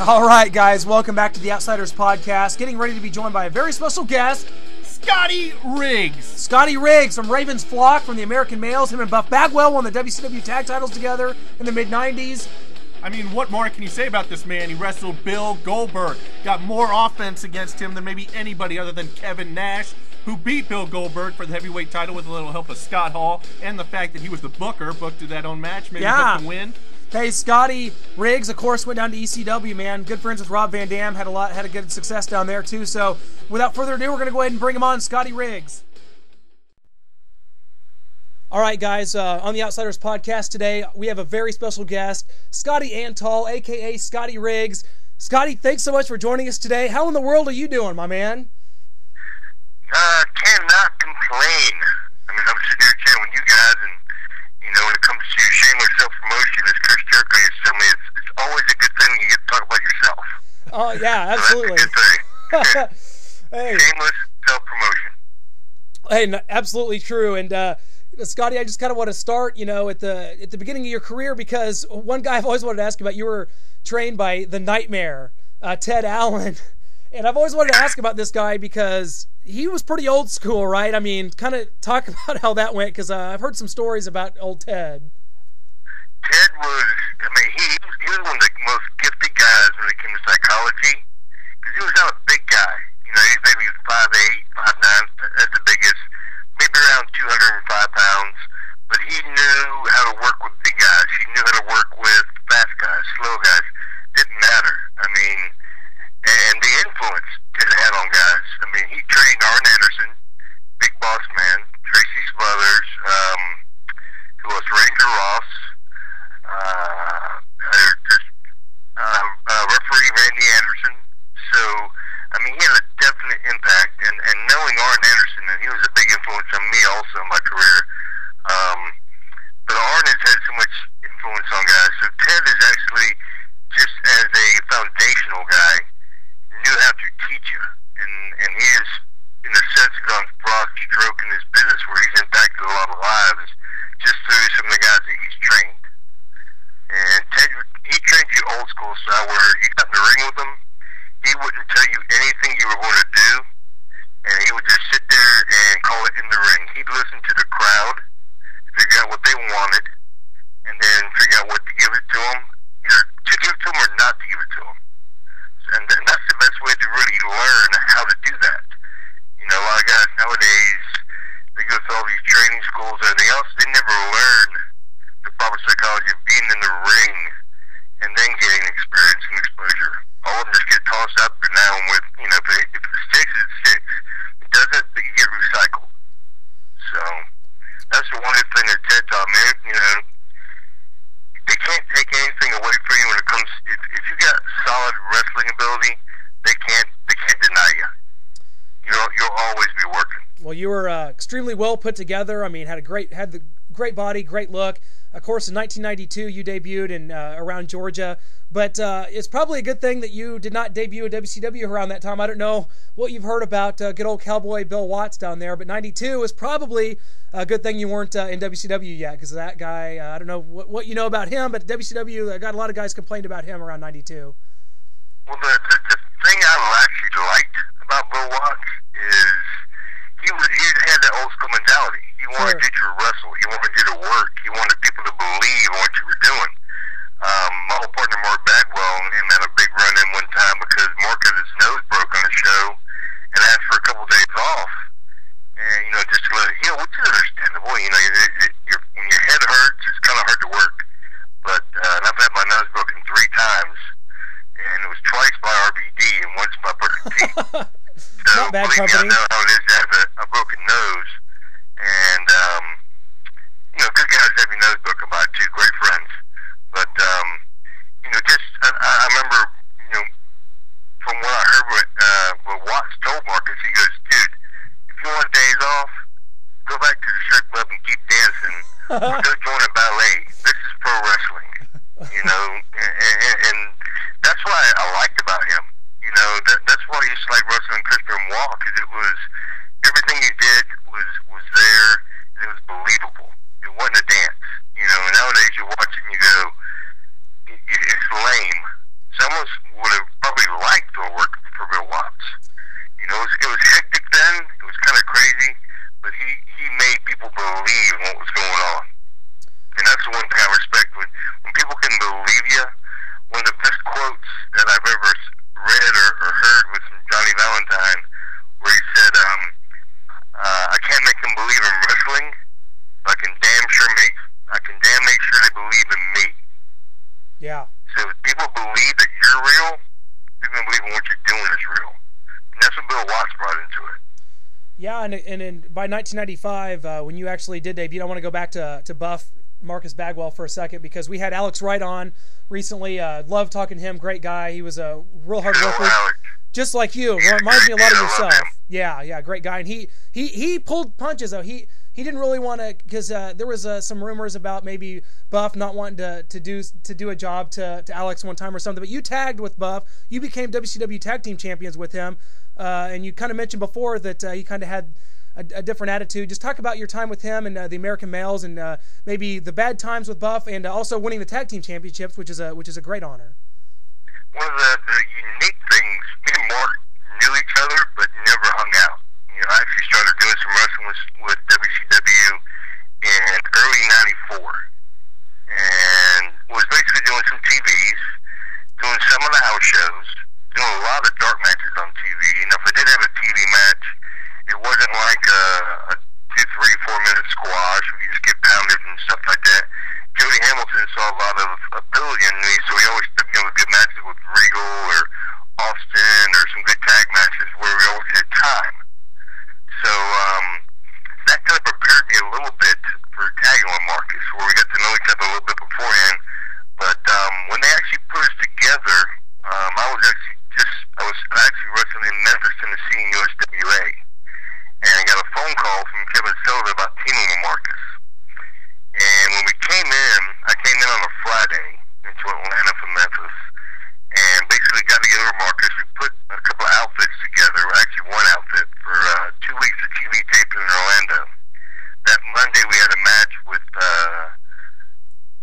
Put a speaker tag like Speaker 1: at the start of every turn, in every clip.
Speaker 1: All right, guys, welcome back to the Outsiders Podcast. Getting ready to be joined by a very special guest,
Speaker 2: Scotty Riggs.
Speaker 1: Scotty Riggs from Raven's Flock from the American Males. Him and Buff Bagwell won the WCW tag titles together in the mid-90s.
Speaker 2: I mean, what more can you say about this man? He wrestled Bill Goldberg, got more offense against him than maybe anybody other than Kevin Nash, who beat Bill Goldberg for the heavyweight title with a little help of Scott Hall, and the fact that he was the booker, booked to that own match, maybe booked the win.
Speaker 1: Hey, Scotty Riggs, of course, went down to ECW, man. Good friends with Rob Van Dam, had a good success down there too. So, without further ado, we're going to go ahead and bring him on, Scotty Riggs. All right, guys, on the Outsiders Podcast today, we have a very special guest, Scotty Antal, a.k.a. Scotty Riggs. Scotty, thanks so much for joining us today. How in the world are you doing, my man?
Speaker 3: Cannot complain. I mean, I'm sitting here chatting with you guys, and, you know, when it comes to shameless self-promotion, as Chris Jericho used to tell me, it's always a good thing when you get to talk about yourself.
Speaker 1: Oh, yeah, absolutely.
Speaker 3: So that's a good thing.
Speaker 1: Hey.
Speaker 3: Shameless self-promotion.
Speaker 1: Hey, absolutely true. And, Scotty, I just kind of want to start, you know, at the beginning of your career, because one guy I've always wanted to ask you about, you were trained by the Nightmare, Ted Allen. And I've always wanted to ask about this guy because he was pretty old school, right? I mean, kind of talk about how that went, because I've heard some stories about old Ted.
Speaker 3: Ted was, I mean, he was one of the most gifted guys when it came to psychology, because he was not a big guy. You know, he's maybe 5'8", 5'9", at the biggest, maybe around 205 pounds, but he knew how to work with big guys. He knew how to work with fast guys, slow guys. Didn't matter. I mean, and the influence Ted had on guys. I mean, he trained Arn Anderson, Big Boss Man, Tracy Smothers, who was Ranger Ross, referee Randy Anderson. So, I mean, he had a definite impact, and knowing Arn Anderson, and he was a big influence on me also in my career. But Arn has had so much influence on guys. So Ted is actually, just as a foundational guy, knew how to teach you. And he is, in a sense, gone broad stroke in his business where he's impacted a lot of lives just through some of the guys that he's trained. And Ted, he trained you old school style where you got in the ring with him, he wouldn't tell you anything you were going to do, and he would just sit there and call it in the ring. He'd listen to the crowd, figure out what they wanted, and then figure out what to give it to them, either to give it to them or not to give it to them. And that's the best way to really learn how to do that. You know, a lot of guys nowadays, they go through all these training schools and everything else, they never learn the proper psychology of being in the ring and then getting experience and exposure. All of them just get tossed up and down with, you know, if it sticks, it sticks. It doesn't, you get recycled. So, that's the one good thing that Ted taught me. You know, they can't take anything away from you when it comes, if you got solid wrestling ability, they can't deny you. You'll always be working.
Speaker 1: Well, you were extremely well put together. I mean, had the great body, great look. Of course, in 1992, you debuted in around Georgia, but it's probably a good thing that you did not debut at WCW around that time. I don't know what you've heard about good old cowboy Bill Watts down there, but 92 is probably a good thing you weren't in WCW yet, because that guy, I don't know what you know about him, but WCW, I got a lot of guys complained about him around 92.
Speaker 3: Well, the thing I actually liked about Bill Watts is he had that old school mentality. He wanted you to wrestle. He wanted you to work. He wanted people to believe in what you were doing. My old partner, Mark Bagwell, and him had a big run-in one time because Mark had his nose broke on a show and asked for a couple days off. And, you know, just to let it heal, which is understandable. You know, when your head hurts, it's kind of hard to work. But I've had my nose broken 3 times, and it was twice by RVD and once by Booker T. So,
Speaker 1: Not bad
Speaker 3: believe
Speaker 1: company.
Speaker 3: me, I know how it is to have a broken nose. And, you know, good guys have your nose broken by too, great friends. But, you know, just, I remember, you know, from what I heard what Watts told Marcus, he goes, dude, if you want days off, go back to the strip club and keep dancing, or go join a ballet. This is pro wrestling, you know, and that's what I liked about him. You know, that's why I used to like wrestling Chris Benoit, because it was, everything he did was there, and it was believable. It wasn't a dance, you know, and nowadays you watch it and you go, it's lame. So I almost would have probably liked to work for Bill Watts. You know, it was hectic then. It was kind of crazy, but he made people believe in what was going on. And that's the one thing I respect. When people can believe you, one of the best quotes that I've ever read or heard was from Johnny Valentine, where he said, I can't make them believe in wrestling, but I can damn make sure they believe in me.
Speaker 1: Yeah.
Speaker 3: So if people believe that you're real, they're going to believe in what you're doing is real. And that's what Bill Watts brought into it.
Speaker 1: Yeah, and by 1995, when you actually did debut, I want to go back to Buff Marcus Bagwell for a second, because we had Alex Wright on recently. Love talking to him. Great guy. He was a real hard worker. Just like you. Reminds me a lot of yourself. Yeah, great guy. And he pulled punches, though. He didn't really want to, because there was some rumors about maybe Buff not wanting to do a job to Alex one time or something. But you tagged with Buff. You became WCW Tag Team Champions with him. And you kind of mentioned before that he kind of had a different attitude. Just talk about your time with him and the American Males, and maybe the bad times with Buff, and also winning the Tag Team Championships, which is a great honor.
Speaker 3: One of the unique things, me and Mark knew each other, but never hung out. You know, I actually started doing some wrestling with WCW in early '94, and was basically doing some TVs, doing some of the house shows, doing a lot of dark matches on TV. And if I did have a TV match, it wasn't like a 2, 3, 4 minute squash where you just get pounded and stuff like that. Jody Hamilton saw a lot of ability in me, so he always took me with good matches with Regal or Austin, or some good tag matches where we always had time. So that kind of prepared me a little bit for tagging with Marcus, where we got to know each other a little bit beforehand. But when they actually put us together, I was actually wrestling in Memphis, Tennessee, in USWA, and I got a phone call from Kevin Silver about teaming with Marcus. And when we came in, I came in on a Friday into Atlanta from Memphis, and basically got together with Marcus. We put a couple of outfits together, actually one outfit, for 2 weeks of TV taping in Orlando. That Monday we had a match with,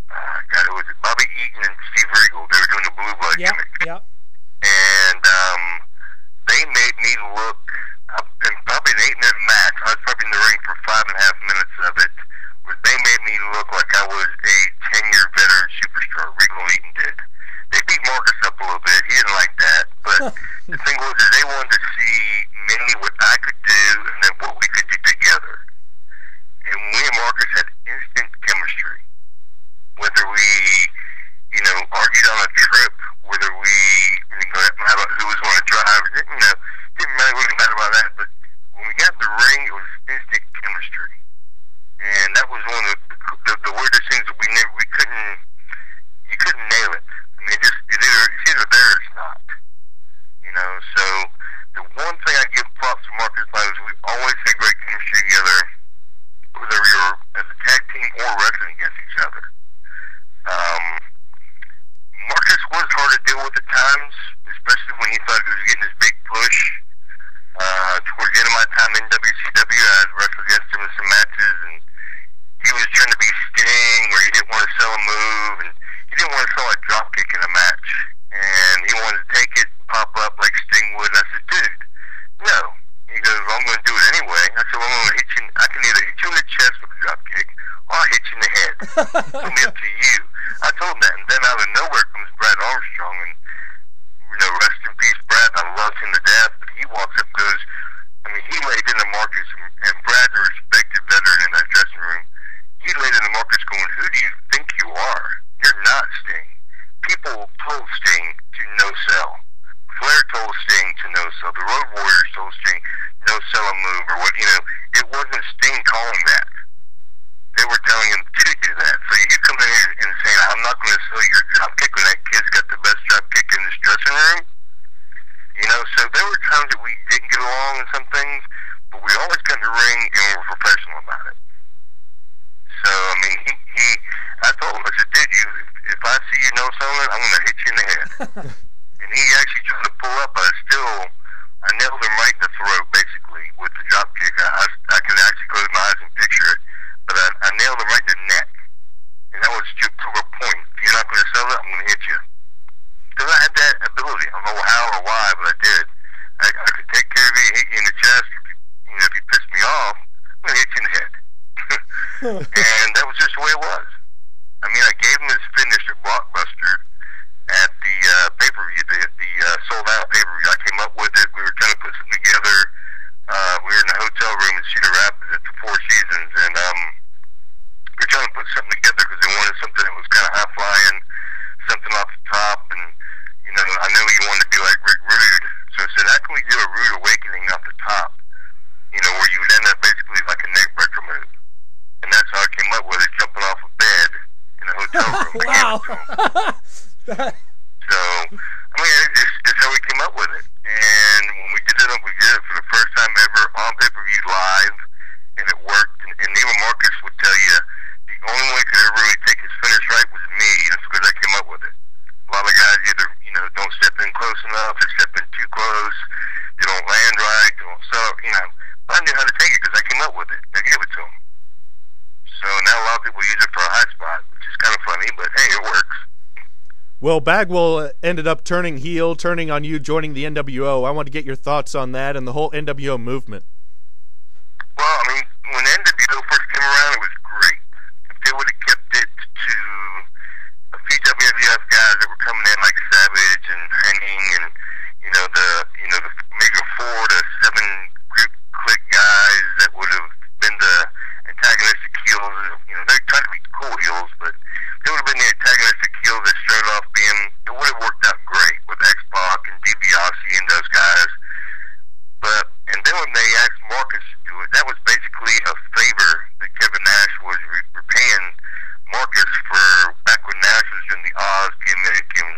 Speaker 3: who was it? Bobby Eaton and Steve Regal. They were doing the Blue Blood gimmick.
Speaker 1: Yeah.
Speaker 3: And they made me look, in probably an 8-minute match, I was probably in the ring for 5.5 minutes of it, where they made me look like I was a 10-year veteran superstar. Regal and Eaton did. They beat Marcus up a little bit. He didn't like that. But the thing was, is they wanted to see mainly what I could do and then what we could do together. And we and Marcus had instant chemistry. Whether we, argued on a trip, whether we about who was going to drive, didn't really matter about that. But when we got in the ring, it was instant chemistry. And that was one of the weirdest things that you couldn't nail it. I mean, it's either there or it's not. So the one thing I give props to Marcus by is we always had great chemistry together, whether we were as a tag team or wrestling against each other. Marcus was hard to deal with at times, especially when he thought he was getting his big push. Towards the end of my time in WCW, I had wrestled against him in some matches, and he was trying to be Sting, where he didn't want to sell a move, and he didn't want to sell a drop kick in a match, and he wanted to take it, pop up like Sting would. And I said, dude, no. He goes, well, I'm going to do it anyway. I said, well, I'm going to hit you. I can either hit you in the chest with a drop kick, or I'll hit you in the head. It's going to be up to you. I told him that, and then out of nowhere comes Brad Armstrong, and rest in peace, Brad. I loved him to death, but he walks up and goes, he laid into Marcus, and Brad's a respected veteran in that dressing room. He laid into Marcus going, who do you think you are? You're not Sting. People told Sting to no sell. Flair told Sting to no sell. The Road Warriors told Sting no sell a move, or what, it wasn't Sting calling that. They were telling him to do that. So you come in and say, I'm not going to sell your drop kick when that kid's got the best drop kick in this dressing room. So there were times that we didn't get along in some things, but we always got in the ring and we were professional about it. So, I told him, I said, dude, if I see you no selling, I'm going to hit you in the head. And he actually tried to pull up, but I nailed him right in the throat, basically, with the drop kick. I could actually close my eyes and picture it, but I nailed him right in the neck. And that was to prove a point. If you're not going to sell it, I'm going to hit you. because I had that ability. I don't know how or why, but I did. I could take care of you, hit you in the chest. You know, if you pissed me off, I'm gonna hit you in the head. And that was just the way it was. I mean, I gave him his finish at Blockbuster at the pay-per-view, the sold-out pay-per-view. I came up with it. We were trying to put something together. We were in a hotel room in Cedar Rapids at the Four Seasons, and we were trying to put something together because they wanted something that was kind of high-flying, something off the top, and, you know, I knew you wanted to be like Rick Rude, so I said, how can we do a Rude Awakening off the top, you know, where you would end up basically like a neck breaker move, and that's how I came up with it, jumping off a bed in a hotel room.
Speaker 1: Wow.
Speaker 3: So, I mean, it's how we came up with it. And when we did it for the first time ever on pay-per-view live, and it worked. And even Marcus would tell you the only one who could ever really take his finish right was me, and it's because I came up with it. A lot of guys either, you know, don't step in close enough, they step in too close, they don't land right, they don't, so, you know, I knew how to take it because I came up with it. I gave it to them. So now a lot of people use it for a high spot, which is kind of funny, but hey, it works.
Speaker 4: Well, Bagwell ended up turning heel, turning on you, joining the NWO. I want to get your thoughts on that and the whole NWO movement.
Speaker 3: Well, I mean, when NWO first came around, it was great. If they would have kept it to a few WWF guys that were coming in like Savage and Henning and, you know, the maybe 4 to 7 group click guys that would have been the antagonistic heels. You know, they're trying to be cool heels, but they would have been the antagonistic heels that started off being, it would have worked out great with X-Pac and DiBiase and those guys. But, and then when they asked Marcus to do it, that was basically a favor that Kevin Nash was repaying Marcus for back when Nash was in the Oz gimmick and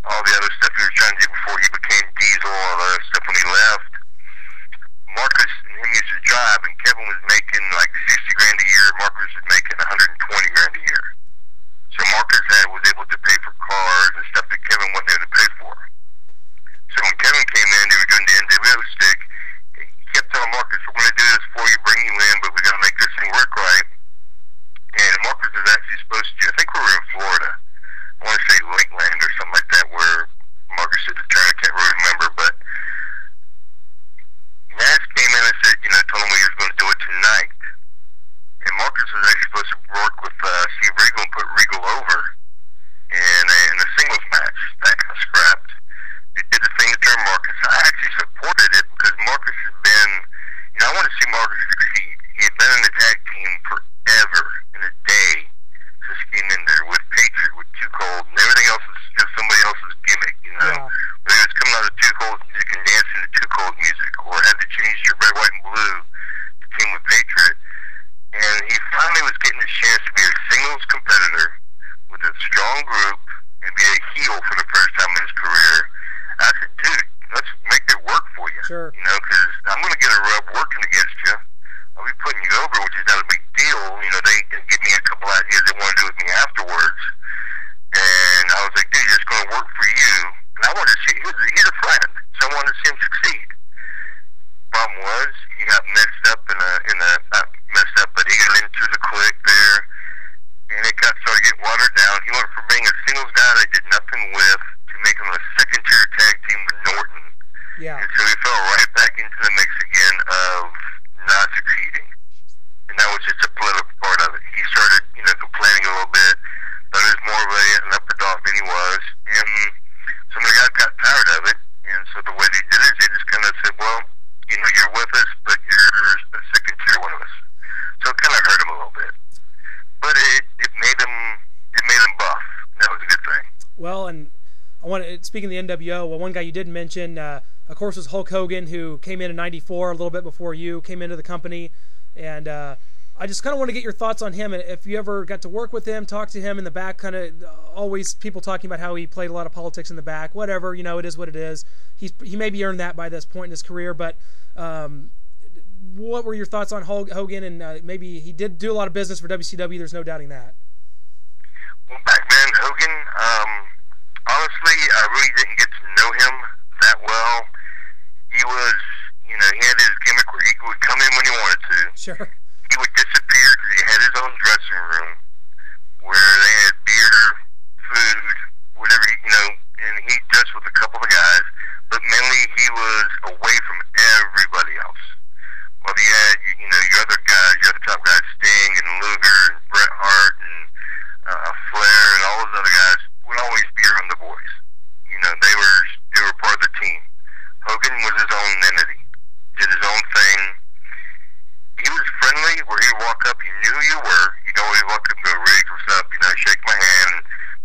Speaker 3: all the other stuff he was trying to do before he became Diesel, all the other stuff when he left. Marcus and him used to drive, and Kevin was making like $60 grand a year. Marcus was making $120 grand a year. So Marcus was able to pay for cars and stuff that Kevin wasn't able to pay for. So when Kevin came in, they were doing the NWO stick. He kept telling Marcus, "We're going to do this for you, bring you in, but we got to make this thing work right." And Marcus was actually supposed to. I think we were in Florida. I want to say Lakeland or something like that, where Marcus did the turn. I can't really remember, but Nash came in and said, you know, told him he was going to do it tonight. And Marcus was actually supposed to work with Steve Regal and put Regal over. And in a singles match, that got scrapped. They did the thing to turn Marcus. I actually supported it because Marcus has been, you know, I want to see Marcus succeed. He had been in the tag team forever and a day since he came in there with Patriot, with Too Cold, and everything else was just somebody else's gimmick, you know. Yeah. Whether it was coming out of Too Cold music and dancing to Too Cold music, or had to change to red, white, and blue to team with Patriot. And he finally was getting a chance to be a singles competitor with a strong group and be a heel for the first time in his career. I said, dude, let's make it work for you.
Speaker 1: Sure.
Speaker 3: You know, because I'm going to get a rub working against you. I'll be putting you over, which is not a big deal. You know, they give me a couple ideas they want to do with me afterwards. And I was like, dude, it's going to work for you. And I wanted to see, he's a friend, so I wanted to see him succeed. Problem was, he got messed up not messed up, but he got into the clique there, and it started getting watered down. He went from being a singles guy they did nothing with to making a second-tier tag team with Norton.
Speaker 1: Yeah.
Speaker 3: And so he fell right back into the mix again of not succeeding. And that was just a political part of it. He started, you know, complaining a little bit, but he was more of an upper dog than he was. And some of the guys got tired of it, and so the way they did it, they just kind of said, well, you know, you're with us, but you're a second-tier one of us. So it kind of hurt him a little bit. But it made him buff. That was a good thing.
Speaker 1: Well, and speaking of the NWO, well, one guy you did mention, of course, was Hulk Hogan, who came in '94, a little bit before you came into the company. And I just kind of want to get your thoughts on him. If you ever got to work with him, talk to him in the back, kind of always people talking about how he played a lot of politics in the back. Whatever, you know, it is what it is. He maybe earned that by this point in his career, but what were your thoughts on Hogan? And maybe he did do a lot of business for WCW. There's no doubting that.
Speaker 3: Well, back then, Hogan, honestly, I really didn't get to know him that well. He was, you know, he had his gimmick where he would come in when he wanted to.
Speaker 1: Sure.
Speaker 3: He would disappear because he had his own dressing room where they had beer, food, whatever he, and he just with a couple of guys, but mainly he was away from everybody else. Well, you had, your other guys, your other top guys, Sting and Luger and Bret Hart and Flair and all those other guys would always be around the boys. They were part of the team. Hogan was his own entity, did his own thing. He was friendly where he'd walk up, he knew who you were. He'd always walk up and go, Riggs, what's up? Shake my hand.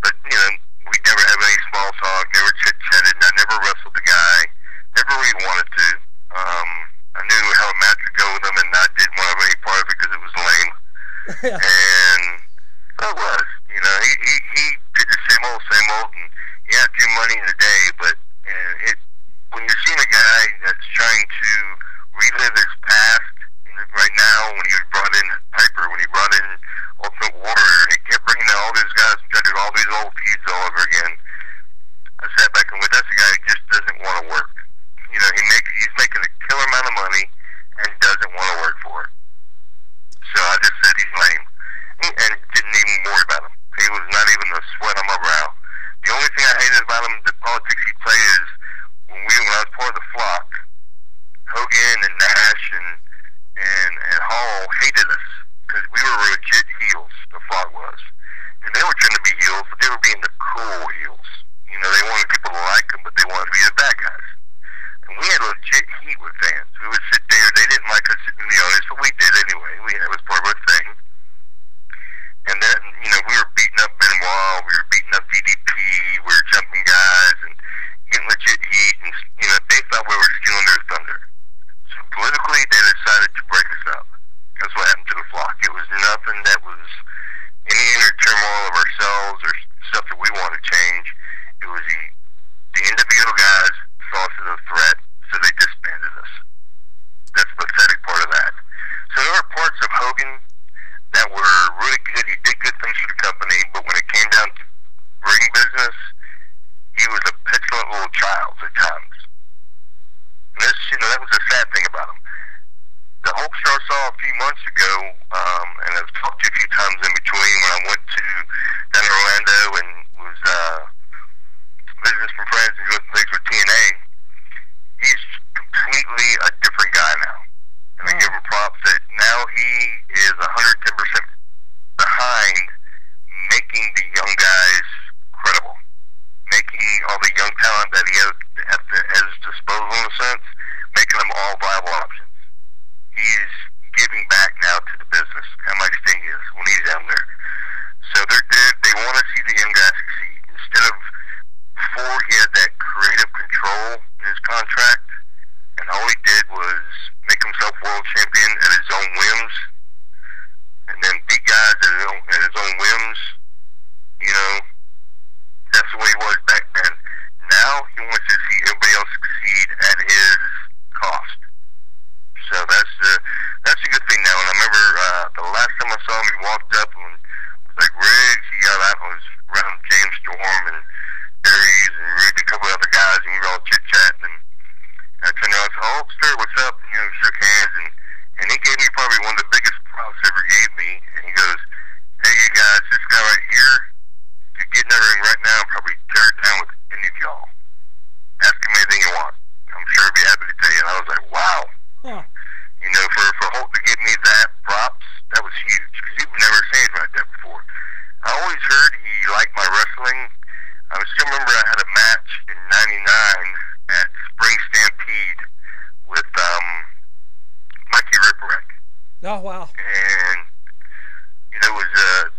Speaker 3: But, we'd never have any small talk, never chit-chatted, and I never wrestled the guy, never really wanted to. I knew how a match would go with him, and I didn't want to have any part of it because it was lame.
Speaker 1: Yeah.
Speaker 3: And so it was. He did the same old, and yeah, drew money in a day, but when you're seeing a guy that's trying to relive his past, right now, when he brought in Piper, when he brought in Ultimate Warrior, and he kept bringing in all these guys and trying to do all these old feuds all over again, I sat back and went, that's a guy who just doesn't want to work. He's making a killer amount of money and doesn't want to work for it. So I just said he's lame and didn't even worry about him. He was not even a sweat on my brow. The only thing I hated about him, the politics he played, is when I was part of the flock, Hogan and Nash and Hall hated us because we were legit heels, the flock was. And they were trying to be heels, but they were being the cool heels. They wanted people to like them, but they wanted to be the bad guys. And we had legit heat with fans. We would sit there, they didn't like us sitting in the audience, but we did anyway. That was part of our thing. And then, we were beating up Benoit, we were beating up DDP, we were jumping guys and getting legit heat, and, they thought we were stealing their thunder. So politically, they decided to break us up. That's what happened to the flock. It was nothing that was any inner turmoil of ourselves or stuff that we wanted to change. It was the NWO guys saw us as a threat, so they disbanded us. That's the pathetic part of that. So there were parts of Hogan that were really good. He did good things for the company, but when it came down to ring business, he was a petulant little child at times. And this, that was the sad thing about him. The Hulkster I saw a few months ago, and I've talked to you a few times in between when I went down to Orlando and was visiting some friends and doing things with TNA. He's completely a different guy now. And I give him props that now he is 110% behind making the young guys credible. Making all the young talent that he has at his disposal, in a sense, making them all viable options. He's giving back now to the business, kind of like Sting is when he's down there. So they want to see the young guys succeed. Instead of before, he had that creative control in his contract, and all he did was make himself world champion at his own whims, and then beat guys at his own whims. That's the way he was back then. Now he wants to see everybody else succeed at his cost. So that's a good thing now. And I remember the last time I saw him, he walked up and was like, Riggs. He got out and was around James Storm and Aries and Riggs, a couple of other guys, and we were all chit-chatting. And I turned around and said, Hulkster, what's up? And, shook hands. And he gave me probably one of the biggest props he ever gave me. And he goes, hey, you guys, this guy right here, if you get in the ring right now, I'll probably tear it down with any of y'all. Ask him anything you want. I'm sure he'll be happy to tell you. And I was like, wow.
Speaker 1: Huh.
Speaker 3: For Hulk to give me that props, that was huge. Because he'd never seen it like that before. I always heard he liked my wrestling. I still remember I had a match in '99 at Spring Stampede with Mikey Ripwreck.
Speaker 1: Oh, wow.
Speaker 3: And, it was,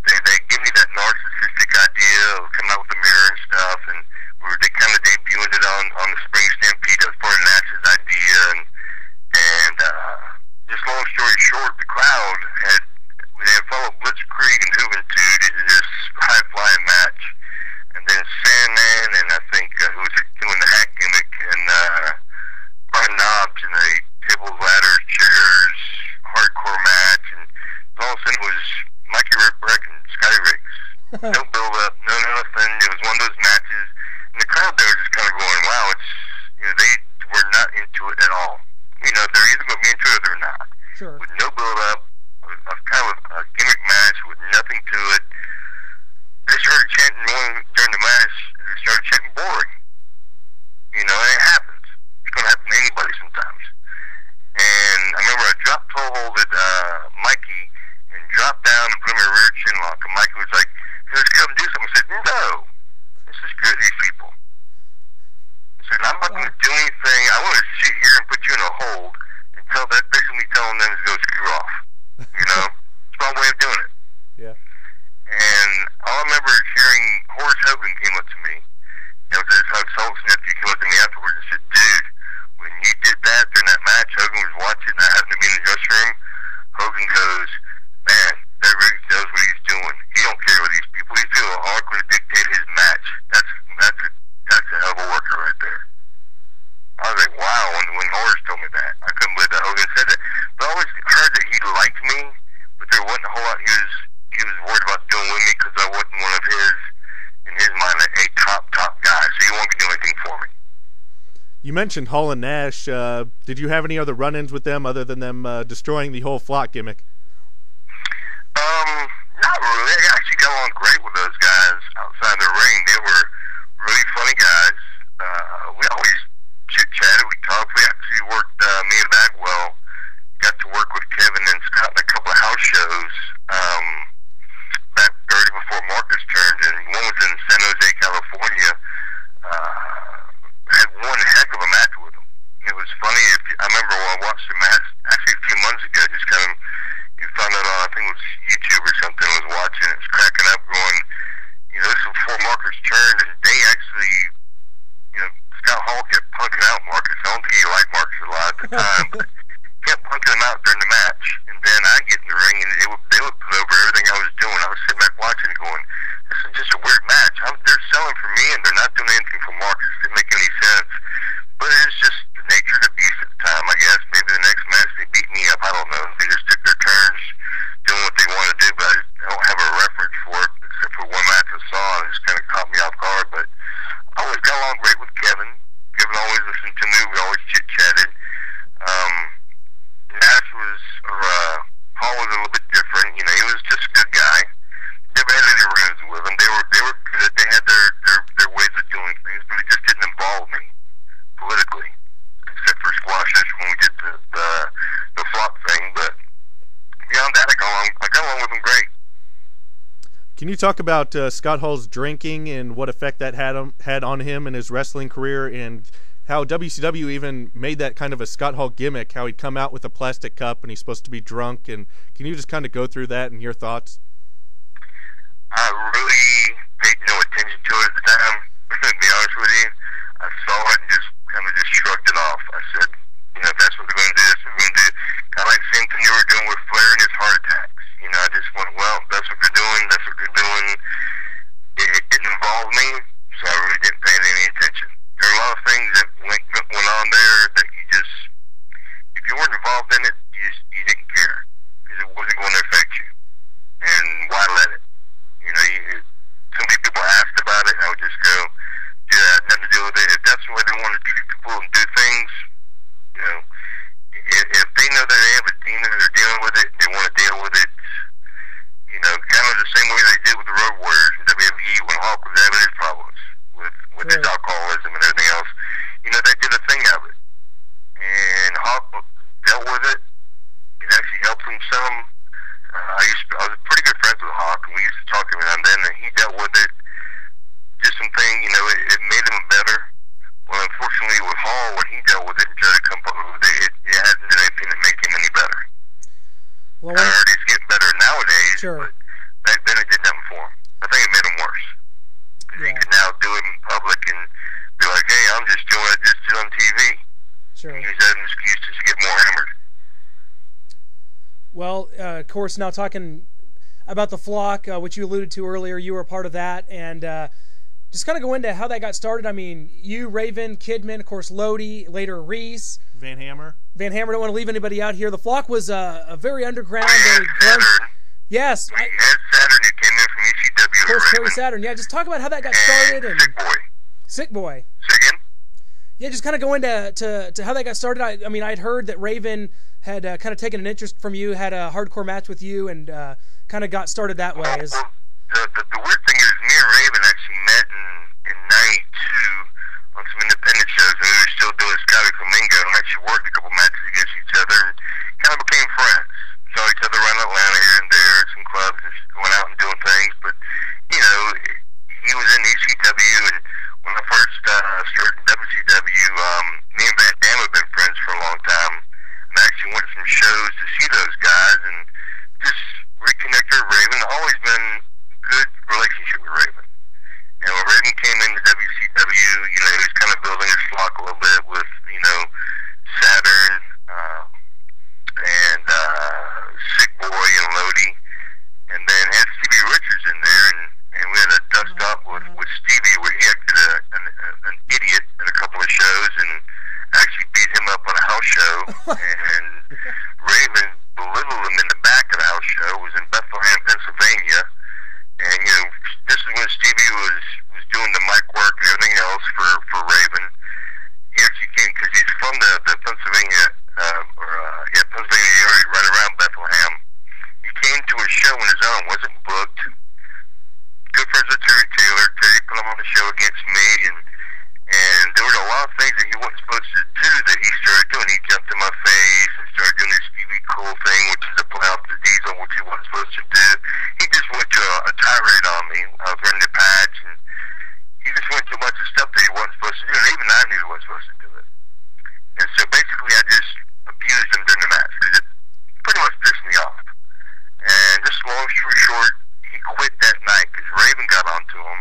Speaker 3: they gave me that narcissistic idea of coming out with a mirror and stuff, and they kind of debuted it on the Spring Stampede. That was part of Nash's idea, and just long story short, the crowd they had followed Blitzkrieg and Juventud into this high-flying match, and then Sandman and I think who was doing the hack gimmick, and Brian Knobs in a tables, ladders, chairs, hardcore match, and all of a sudden it was Mikey Ripwreck and Scotty Riggs. No build up, no nothing. It was one of those matches, and the crowd there was just kind of going, wow, it's they were not into it at all. They're either going to be into it or they're not.
Speaker 1: Sure.
Speaker 3: With no build up, kind of a gimmick match with nothing to it. they started chanting during the match. They started chanting boring. You know, and it happens. It's going to happen to anybody sometimes. And I remember I dropped toe holded Mikey and dropped down and put him in a rear chin lock. And Mikey was like, "Hey, let's go and do something." I said, "No, this is good. These people." I said, "I'm not going to do anything. I want to sit here and put you in a hold and tell that basically telling them to go screw off." You know, it's my way of doing it.
Speaker 4: Yeah.
Speaker 3: And all I remember is hearing Horace Hogan came up to me. You know, this Hug Sultan nephew came up to me afterwards and said, "Dude, when you did that during that match, Hogan was watching. I happened to be in the dressing room. Hogan goes, man, that Riggs knows what he's doing. He don't care what these people. He feels awkward to dictate his match. That's a hell of a worker right there." I was like, wow. When Horace told me that, I couldn't believe that Hogan said that. But I always heard that he liked me, but there wasn't a whole lot he was worried about doing with me because I wasn't one of his, in his mind, a top guy. So he won't be doing anything for me.
Speaker 4: You mentioned Hall and Nash. Did you have any other run-ins with them other than them destroying the whole flock gimmick?
Speaker 3: Not really. I actually got along great with those guys outside the ring. They were really funny guys. We always chit-chatted. We talked. We actually worked, me and Bagwell got to work with Kevin and Scott in a couple of house shows back early before Marcus turned, and one was in San Jose, California. Had one heck of a match with him. It was funny. I remember when I watched the match actually a few months ago, just kind of, you found it on, I think it was YouTube or something, I was watching it, was cracking up going, you know, this was before Marcus turned, and they actually, you know, Scott Hall kept punking out Marcus. I don't think he liked Marcus a lot at the time, but kept punking him out during the match. And then I get in the ring, and they would put over everything I was doing. I was sitting back watching going, this is just a weird match. They're selling for me, and they're not doing anything for Marcus. It didn't make any sense. But it's just the nature of the beast at the time, I guess. Maybe the next match they beat me up. I don't know. They just took their turns doing what they wanted to do, but I don't have a reference for it except for one match I saw, and it just kind of caught me off guard. But I always got along great with Kevin. Kevin always listened to me. We always chit-chatted. Nash was, Paul was a little bit different. You know, he was just a good guy. Never had any run-ins with him. They were good. They had their ways of doing things, but it just didn't involve me politically, except for squashes when we did the flop thing. But beyond that, I got along with him great.
Speaker 4: Can you talk about Scott Hall's drinking and what effect that had on him and his wrestling career, and how WCW even made that kind of a Scott Hall gimmick, how he'd come out with a plastic cup and he's supposed to be drunk, and can you just kind of go through that and your thoughts?
Speaker 3: I really paid no attention to it at the time, to be honest with you. I saw it and just shrugged it off. I said, you know, if that's what they're going to do, that's what we're going to do. Kind of like the same thing they were doing with Flair and his heart attacks. You know, I just went, well, that's what they're doing, that's what they're doing. It didn't involve me, so I really didn't pay any attention. There are a lot of things that went on there that you just, if you weren't involved in it, you didn't care, because it wasn't going to affect you. And why let it? You know, so many people asked about it, and I would just go, yeah, it had nothing to do with it. If that's the way they want to treat people and do things, you know, if they know that they have a demon and they're dealing with it, they want to deal with it, you know, kind of the same way they did with the Road Warriors and WWE when Hawk was having his problems with his alcoholism and everything else. You know, they did a thing of it. And Hawk dealt with it. It actually helped him some. I was pretty good friends with Hawk, and we used to talk every now and then, and he dealt with it. Just something, you know, it made him better. Well, unfortunately, with Hall, when he dealt with it and tried to come up with it, it hasn't done anything to make him any better.
Speaker 1: Well,
Speaker 3: I heard he's getting better nowadays,
Speaker 1: sure.
Speaker 3: But back then it did nothing for him. I think it made him worse. Because he could now do it in public and be like, hey, I'm just doing what I just did on TV.
Speaker 1: Sure.
Speaker 3: And use that as an excuse just to get more hammered.
Speaker 1: Well, of course, now talking about the flock, which you alluded to earlier, you were a part of that, and just kind of go into how that got started. I mean, you, Raven, Kidman, of course, Lodi, later Reese.
Speaker 4: Van Hammer,
Speaker 1: don't want to leave anybody out here. The flock was a very underground, very
Speaker 3: Saturn.
Speaker 1: Yes.
Speaker 3: We had Saturn who came in from ECW.
Speaker 1: Of course, Terry Saturn. Yeah, just talk about how that got started. And
Speaker 3: Sick Boy.
Speaker 1: Sick Boy.
Speaker 3: Say again?
Speaker 1: Yeah, just kind of go into to how that got started. I mean, I'd heard that Raven had kind of taken an interest from you, had a hardcore match with you, and kind of got started that way.
Speaker 3: Well, the weird thing is, me and Raven actually met in '92 on some independent shows, and we were still doing Scotty Flamingo, and actually worked a couple matches against each other, and kind of became friends. Saw each other around Atlanta here and there, some clubs, and going out and doing things. But he was in ECW, and when I first started in WCW, me and Van Dam have been friends for a long time. And I actually went to some shows to see those guys, and just reconnected with Raven. Always been a good relationship with Raven. And when Raven came into WCW, he was kind of building his flock a little bit with, Saturn, and Sick Boy and Lodi, and then had Stevie Richards in there, and we had a dust up with Stevie where he acted an idiot in a couple of shows and actually beat him up on a house show, and Raven belittled him in the back of the house show. It was in Bethlehem, Pennsylvania, and this is when Stevie was doing the mic work and everything else for Raven. He actually came because he's from the Pennsylvania Pennsylvania area right around Bethlehem. He came to a show on his own, wasn't booked. Good friends with Terry Taylor. Terry put him on the show against me, and there were a lot of things that he wasn't supposed to do that he started doing. He jumped in my face and started doing this Stevie Cool thing, which is to play off the Diesel, which he wasn't supposed to do. He just went to a tirade on me. I was running the patch, and he just went to a bunch of stuff that he wasn't supposed to do, and even I knew he wasn't supposed to do it. And so basically I just abused him during the match because it pretty much pissed me off. And just long story short, he quit that night because Raven got onto him,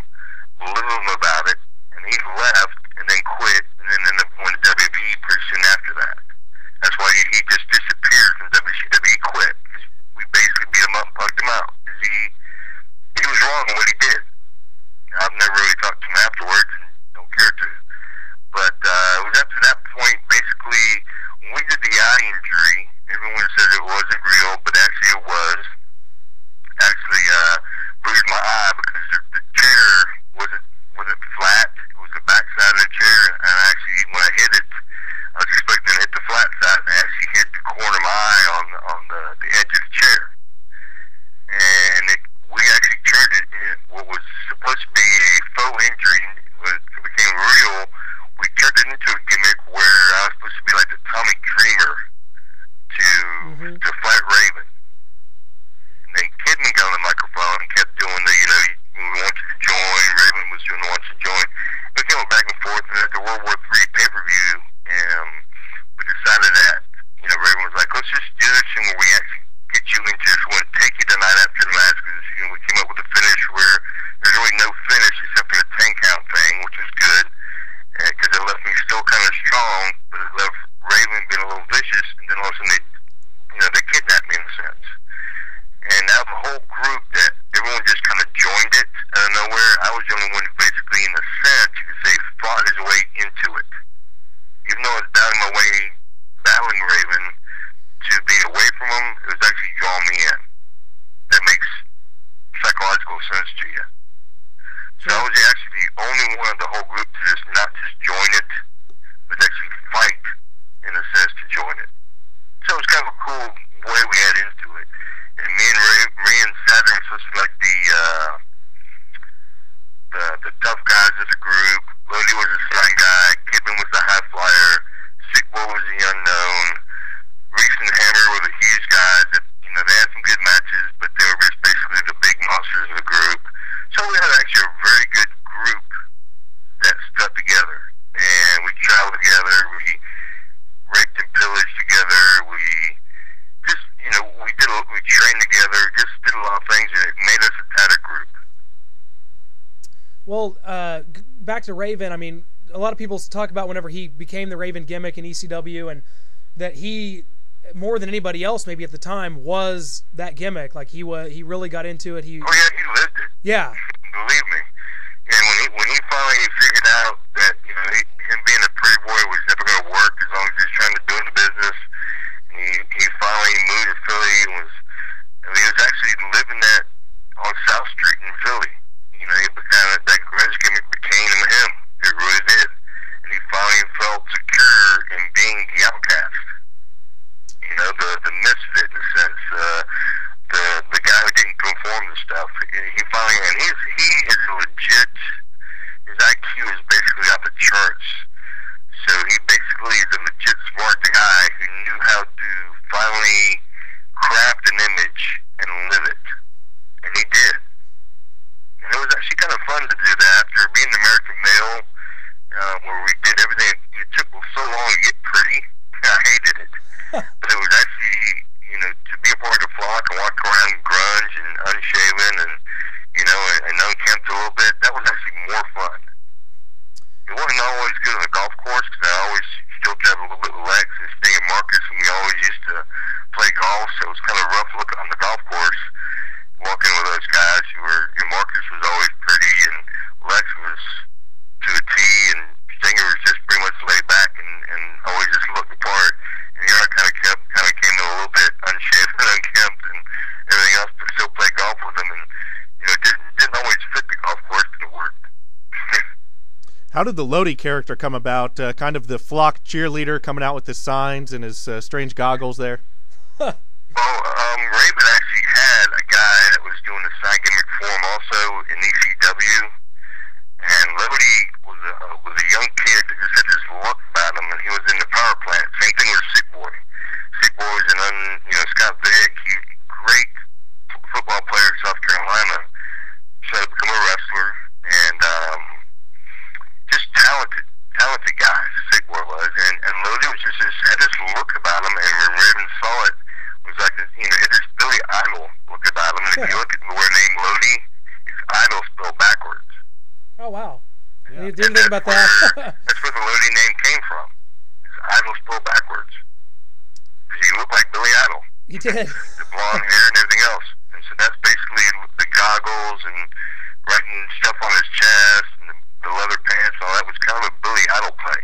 Speaker 3: belittled him about it, and he left and then quit, and then ended up going to WWE pretty soon after that. That's why he just disappeared from WCW. He quit because we basically beat him up and pugged him out because he was wrong in what he did. I've never really talked to him afterwards and don't care to. But it was after that point, basically, when we did the eye injury, everyone says it wasn't real, but actually it was. Actually, bruised my eye because the chair wasn't flat. It was the back side of the chair, and actually, when I hit it, I was expecting to hit the flat side, and I actually hit the corner of my eye on the edge of the chair. And we actually turned it, what was supposed to be a faux injury, it became real. We turned it into a gimmick where I was supposed to be like the Tommy Dreamer to fight Raven. And then Kidman got on the microphone and kept doing the, we want you to join. Raven was doing the want you to join. We came back and forth, and at the World War III pay-per-view, we decided that, Raven was like, let's just do this thing where we actually get you into this one, take you tonight after the match, because, we came up with a finish where there's really no finish except for the 10-count thing, which was good. Because it left me still kind of strong, but it left Raven being a little vicious, and then all of a sudden they kidnapped me in a sense. And now the whole group that everyone just kind of joined it out of nowhere, I was the only one who basically, in a sense, you could say, fought his way into it. Even though I was battling my way, battling Raven, to be away from him, it was actually drawing me in. That makes psychological sense to you. So I was actually the only one of the whole group to just not just join it, but actually fight, in a sense, to join it. So it was kind of a cool way we had into it. And me and Saturn were supposed to be like the tough guys of the group. Lodi was the sign guy. Kidman was the high flyer. Sick Boy was the unknown. Reese and Hammer were the huge guys that, they had some good matches, but they were just basically the big monsters of the group. So we had actually a very good group that stuck together, and we traveled together, we raped and pillaged together, we just, we trained together, just did a lot of things, and it made us a tighter group.
Speaker 1: Well, back to Raven, a lot of people talk about whenever he became the Raven gimmick in ECW, and that he, more than anybody else maybe at the time, was that gimmick. Like he really got into it.
Speaker 3: He lived it.
Speaker 1: Yeah.
Speaker 3: Believe me. And when he finally figured out that him being a pretty boy was never going to work as long as he was trying to do in the business, and he finally moved to Philly and he was actually living that on South Street in Philly. That grudge gimmick became him. It really did. And he finally felt secure in being the outcast. The misfit in a sense, the guy who didn't conform to stuff. He finally, and he is legit. His IQ is basically off the charts. So he basically is a legit smart guy who knew how to finally craft an image and live it. And he did. And it was actually kind of fun to do that after being an American male, where we did everything. It took so long to get pretty. I hated it. But it was actually, to be a part of the flock and walk around grunge and unshaven and, and unkempt a little bit, that was actually more fun. It wasn't always good on the golf course because I always still drive a little bit with Lex and stay in Marcus, and we always used to play golf, so it was kind of rough looking on the golf course, walking with those guys who were, Marcus was always pretty, and Lex was to a T, and Stinger was just pretty much laid back and always just looked the part. And here I kind of came in a little bit unshaved and unkempt and everything else, but still play golf with them, and it didn't always fit the golf course, but it worked.
Speaker 4: How did the Lodi character come about? Kind of the flock cheerleader coming out with his signs and his strange goggles there.
Speaker 3: Well, Raven actually had a guy that was doing a sign gimmick for him also in ECW, and Lodi was a young kid that just had this look about him, and he was in the power plant. Same thing with Sick Boy. Sick Boy was Scott Vick. He's a great football player in South Carolina, so to become a wrestler, and just talented guys. Sick Boy was, and Lodi was just had this look about him, and when Raven saw it, was like had this Billy Idol look about him. And if you look at the word name Lodi, it's Idol spelled backwards.
Speaker 1: Oh wow!
Speaker 2: Yeah.
Speaker 1: You didn't think about that.
Speaker 3: That's where the Lodi name came from. It's Idol spelled backwards because he looked like Billy Idol.
Speaker 1: He did.
Speaker 3: The blonde hair and everything else, and so that's basically the goggles and writing stuff on his chest and the leather pants. All that was kind of a Billy Idol play.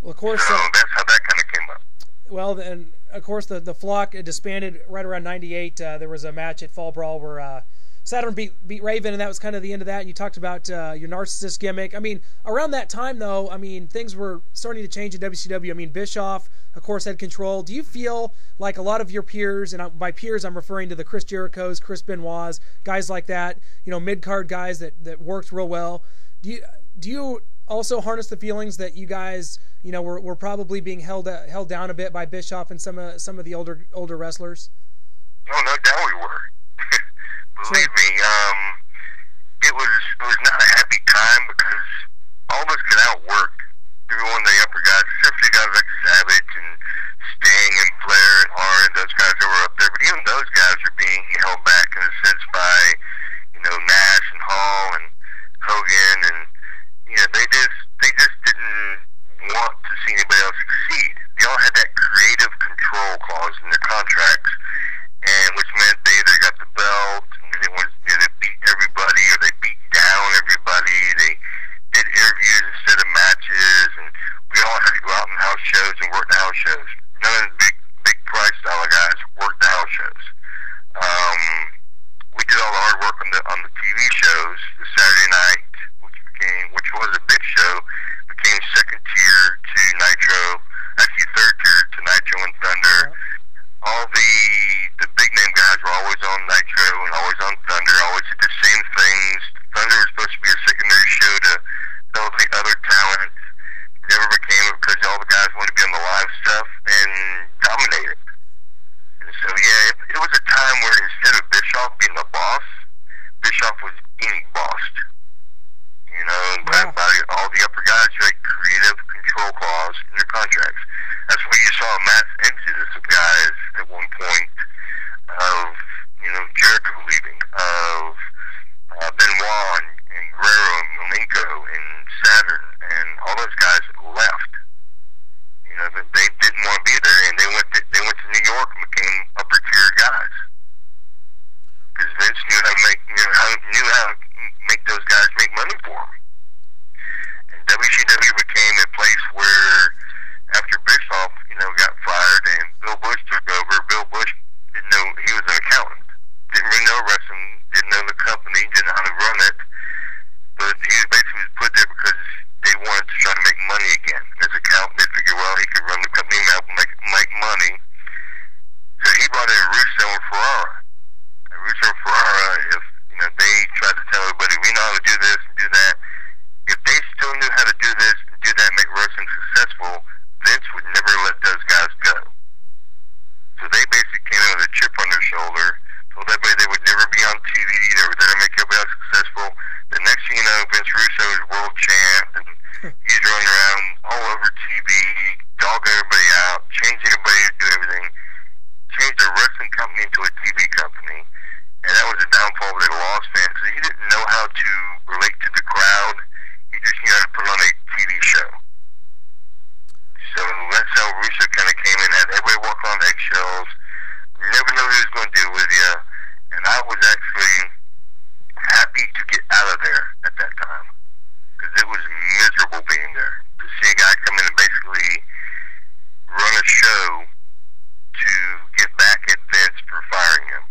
Speaker 1: Well, of course.
Speaker 3: So that's how that kind of came up.
Speaker 1: Well, and of course the flock disbanded right around '98. There was a match at Fall Brawl where Saturn beat Raven, and that was kind of the end of that. And you talked about your narcissist gimmick. I mean, around that time though, things were starting to change in WCW. Bischoff, of course, had control. Do you feel like a lot of your peers, and by peers I'm referring to the Chris Jerichos, Chris Benoit's, guys like that, mid-card guys that worked real well. Do you also harness the feelings that you guys, were probably being held down a bit by Bischoff and some of the older wrestlers?
Speaker 3: Oh, no doubt we were. Believe me, it was not a happy time because all of us could outwork everyone, the upper guys, except for guys like Savage and Sting and Flair and Arn, those guys that were up there. But even those guys are being held back in a sense by, Nash and Hall and Hogan, and they just didn't want to see anybody else succeed. They all had that creative control clause in their contracts, and which meant they either got the belt and they beat everybody, or they beat down everybody. They did interviews instead of matches, and we all had to go out in house shows and work the house shows. None of the big price style guys worked the house shows. We did all the hard work on the TV shows. The Saturday night, which was a big show, became second tier to Nitro, actually third tier to Nitro and Thunder. All the big name guys were always on Nitro and always on Thunder, always did the same things. Thunder was supposed to be a secondary show to elevate other talent. Never became it because all the guys wanted to be on the live stuff and dominate it. And so, it was a time where instead of Bischoff being the boss, Bischoff was being bossed. By all the upper guys who had creative control clause in their contracts. That's where you saw a mass exodus of guys at one point of, Jericho leaving, of Benoit and Guerrero and Malenko and Saturn, and all those guys left. They didn't want to be there, and they went to New York and became upper tier guys. Because Vince knew how to make those guys make money for him. And WCW became a place where, after Bischoff, got fired and Bill Bush took over, Bill Bush didn't know, he was an accountant, didn't really know wrestling, didn't know the company, didn't know how to run it, but he basically was put there because they wanted to try to make money again. As an accountant, they figured, well, he could run the company and make money. So he brought in Russo and Ferrara. Russo and Ferrara, if they tried to tell everybody we know how to do this and do that, if they still knew how to do this and do that and make wrestling successful, Vince would never let those guys go. So they basically came in with a chip on their shoulder, told everybody they would never be on TV, they were there to make everybody else successful. The next thing you know, Vince Russo is world champ, and he's running around all over TV, dogging everybody out, changing everybody to do everything, changed a wrestling company into a TV company. And that was a downfall where they lost fans, because he didn't know how to relate to the crowd. He just knew how to put on a TV show. So that's how Russo kind of came in, had everybody walk on eggshells, never knew what he was going to do with you, and I was actually happy to get out of there at that time, because it was miserable being there. To see a guy come in and basically run a show to get back at Vince for firing him.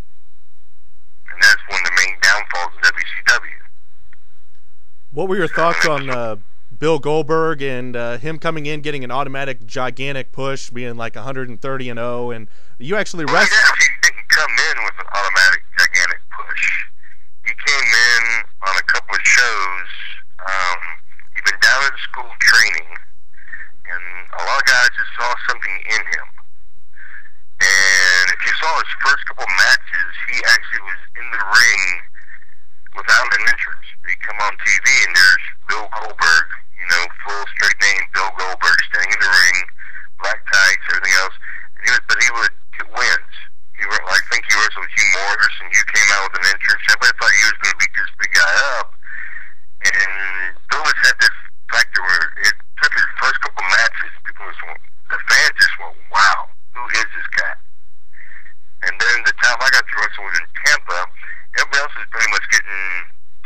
Speaker 3: And that's one of the main downfalls of WCW.
Speaker 4: What were your thoughts on Bill Goldberg and him coming in, getting an automatic gigantic push, being like 130-0, and you actually
Speaker 3: He actually didn't come in with an automatic gigantic push. He came in on a couple of shows. He'd been down at the school training, and a lot of guys just saw something in him. And if you saw his first couple matches, he actually was in the ring without an entrance. He'd come on TV, and there's Bill Goldberg, full straight name, Bill Goldberg, standing in the ring, black tights, everything else. But he would get wins. I think he wrestled Hugh Morris, and you came out with an entrance. Everybody thought he was going to beat this big guy up. And Bill just had this factor where it took his first couple matches, the fans just went, wow, who is this guy? And then the time I got to wrestle was in Tampa. Everybody else was pretty much getting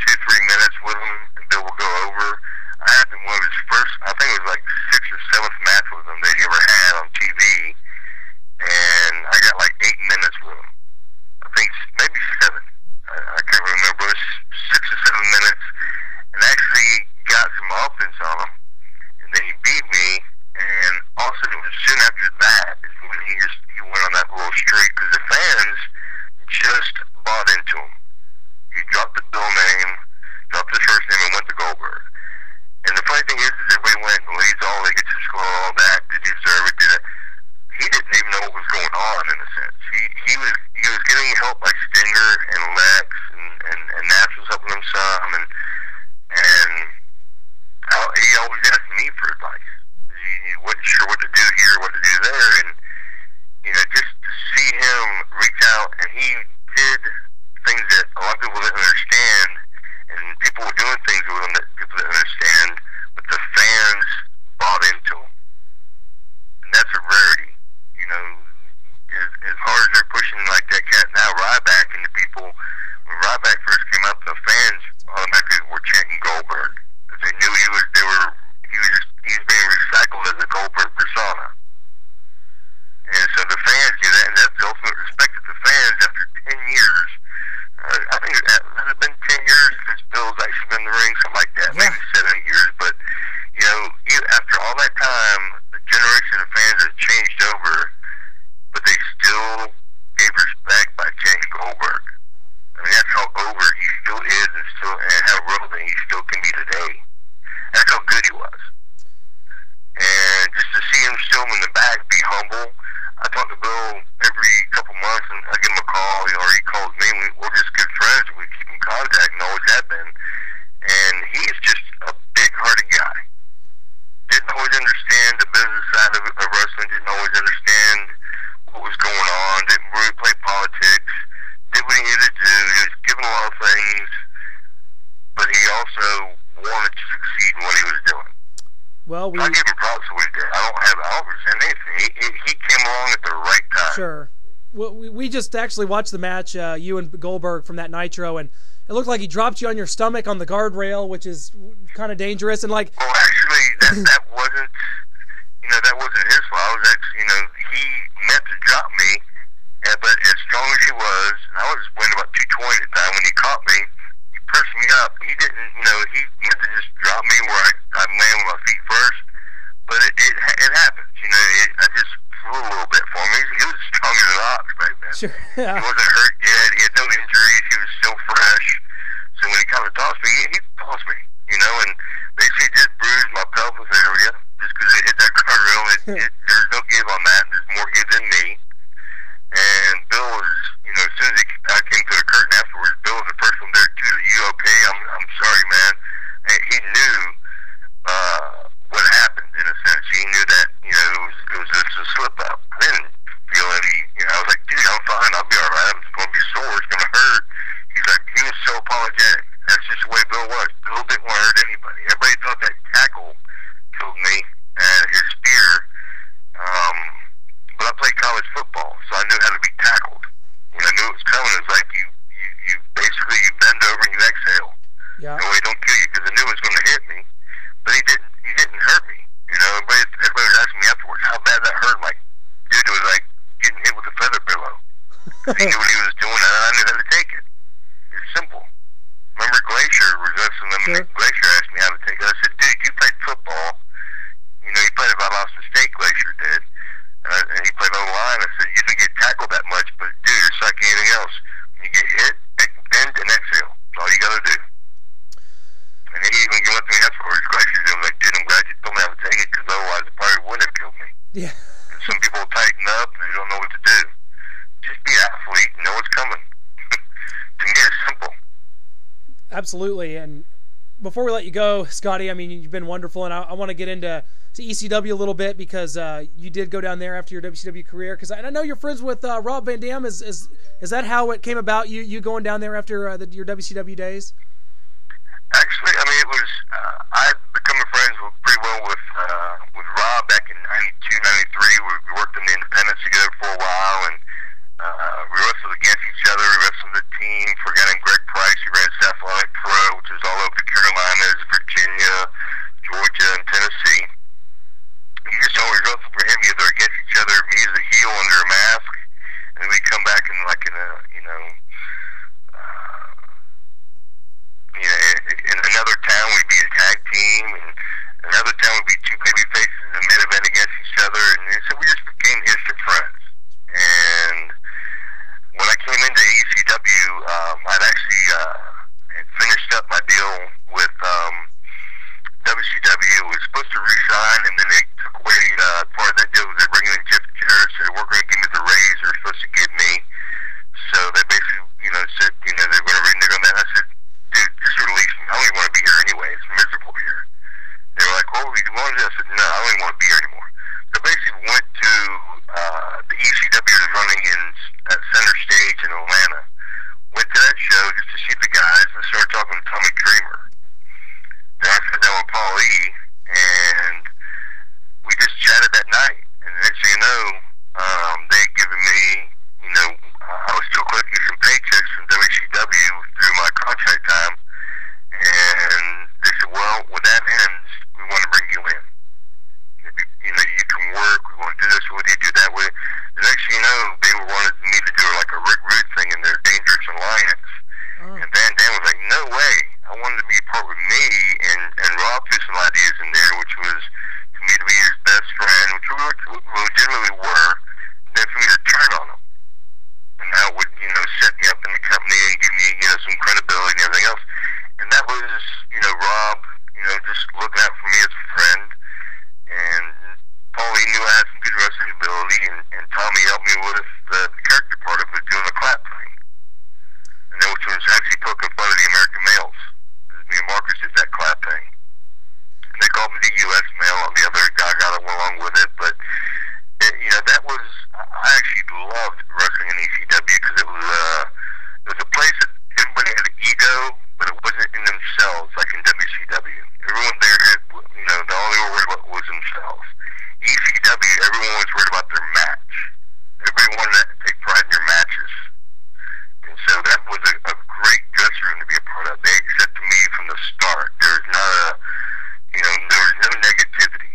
Speaker 3: 2-3 minutes with him, and Bill would go over. I had one of his first, I think it was like 6th or 7th match with him that he ever had on TV, and I got like 8 minutes with him. I think maybe 7. I can't remember. It was 6 or 7 minutes, and actually got some offense on him, and then he beat me, and also it was soon after that is when he went on that little streak, because the fans just bought into him. He dropped the Bill name, dropped his first name, and went to Goldberg. And the funny thing is everybody went, well, he's all, he gets to score all that, did he deserve it, did it? He didn't even know what was going on, in a sense. He was getting help by Stinger and Lex, and Nash was helping him some, and he always asked me for advice. He wasn't sure what to do here, what to do there, and just to see him reach out, and he did things that a lot of people didn't understand, and people were doing things with him that people didn't understand, but the fans bought into him. And that's a rarity. As hard as they're pushing like that cat now, Ryback into people, when Ryback first came up, the fans automatically were chanting Goldberg, because they knew he was being recycled as a Goldberg persona. And so the fans knew that, and that's the ultimate respect of the fans after 10 years. I think it has been 10 years since Bill's actually been in the ring, something like that, maybe 7 years. But, after all that time, the generation of fans has changed over, but they still gave respect by chanting Goldberg. I mean, that's how over he still is, and how relevant he still can be today. That's how good he was. And just to see him still in the back, be humble. I talk to Bill every couple months, and I give him a call, or he calls me, and we're just good friends, and we keep in contact, and always have been. And he's just a big-hearted guy. Didn't always understand the business side of wrestling, didn't always understand what was going on, didn't really play politics, did what he needed to do, he was given a lot of things, but he also wanted to succeed in what he was doing.
Speaker 1: Well,
Speaker 3: I give him props for what he did. I don't resent anything. He came along at the right time.
Speaker 1: Sure. Well, we just actually watched the match, you and Goldberg from that Nitro, and it looked like he dropped you on your stomach on the guardrail, which is kind of dangerous. And like,
Speaker 3: well, actually, that wasn't, that wasn't his fault. I was actually, he meant to drop me, but as strong as he was, and I was weighing about 220 at the time when he caught me. He pushed me up. He didn't, he meant to just drop me where I land with my feet first, but it happens. I just flew a little bit for him. He was stronger than an ox back then.
Speaker 1: Sure, yeah.
Speaker 3: He wasn't hurt yet. He had no injury. toss me. He tossed me, you know, and basically just bruised my pelvis area just because it hit that guardrail. There's no give on that. There's more give than me. And Bill was, you know, as soon as I came to the curtain afterwards, Bill was the first one there too. "You okay?" I'm sorry, man. And he knew what happened in a sense. He knew that, you know, it was just a slip up. I didn't feel any, you know, I was like, "Dude, I'm fine. I'll be all right. I'm going to be sore. It's going to hurt." He's like, he was so apologetic. That's just the way Bill was. Bill didn't want to hurt anybody. Everybody thought that tackle killed me and his spear. But I played college football, so I knew how to be tackled. When I knew it was coming, it was like you basically you bend over and you exhale.
Speaker 1: Yeah.
Speaker 3: No way, don't kill you, because I knew it was going to hit me. But he didn't hurt me. You know, everybody was asking me afterwards how bad that hurt. I'm like, dude, it was like getting hit with a feather pillow. He knew what he was doing, and I knew how to take it. It's simple. Remember Glacier was wrestling them. Sure. Glacier asked me how to take it. I said, "Dude, you played football. You know, you played if I lost a state, Glacier did. And he played on the line." I said, "You didn't get tackled that much, but dude, it's like anything else. When you get hit, bend and exhale. That's all you got to do." And he even looked at me afterwards. Glacier was like, "Dude, I'm glad you told me how to take it, because otherwise it probably wouldn't have killed me."
Speaker 1: Yeah.
Speaker 3: And some people tighten up and they don't know what to do. Just be an athlete and know what's coming. To me, it's simple.
Speaker 1: Absolutely. And before we let you go, Scotty, I mean, you've been wonderful, and I want to get into ECW a little bit, because you did go down there after your WCW career. Because I know you're friends with Rob Van Dam. Is that how it came about? You going down there after your WCW days?
Speaker 3: Actually, I mean, it was I'd become friends pretty well with Rob back in '92, '93. We worked in the independents together for a while, and we wrestled against each other. We wrestled the team for a guy named Greg Price. He ran Stathlonic Pro, which was all over the Carolinas, Virginia, Georgia, and Tennessee. You just always wrestled for him, either against each other, me as a heel under a mask, and then we'd come back in like in a, in another town we'd be a tag team, and another town would be two baby faces in the main event against each other, and so we just became instant friends. And when I came into ECW, I'd actually had finished up my deal with WCW. It was supposed to re-sign, and then they took away part of that deal. They bring in Jeff Jarrett, so they weren't going to give me the raise they're supposed to give me. So they basically, said, they were going to renege on that. I said, "Dude, just release me. I don't even want to be here anyway. It's miserable here." They were like, "Well, you want to do?" I said, "No, I don't even want to be here anymore." So basically went to the ECW is running at Center Stage in Atlanta. Went to that show just to see the guys, and started talking to Tommy Dreamer. Then I sat down with Paul E, and we just chatted that night. And the next thing you know, they had given me, I was still collecting some paychecks from WCW through my contract time. And they said, "Well, when that ends, we want to bring you in. You can work. We want to do this with you, do that with you." The next thing you know, they wanted me to do like a Rick Rude thing in their Dangerous Alliance. And Van Dam was like, "No way. I wanted to be a part with me." And Rob threw some ideas in there, which was for me to be his best friend, which we legitimately were, and then for me to turn on him. And that would, set me up in the company and give me, some credibility and everything else. And that was, Rob, just looking out for me as a friend. And Paulie knew I had some good wrestling ability, and Tommy helped me with the character part of it, doing the clap thing. And then, which was actually poking fun of the American males, because me and Marcus did that clap thing. And they called me the U.S. male, and the other guy got along with it. But, that was, I actually loved wrestling in ECW, because it was a place that everybody had an ego, but it wasn't in themselves, like in WCW. Everyone there had, all they were worried about was themselves. ECW, everyone was worried about their match. Everybody wanted to take pride in their matches. And so that was a great dressing room to be a part of. They accepted me from the start. There was no negativity.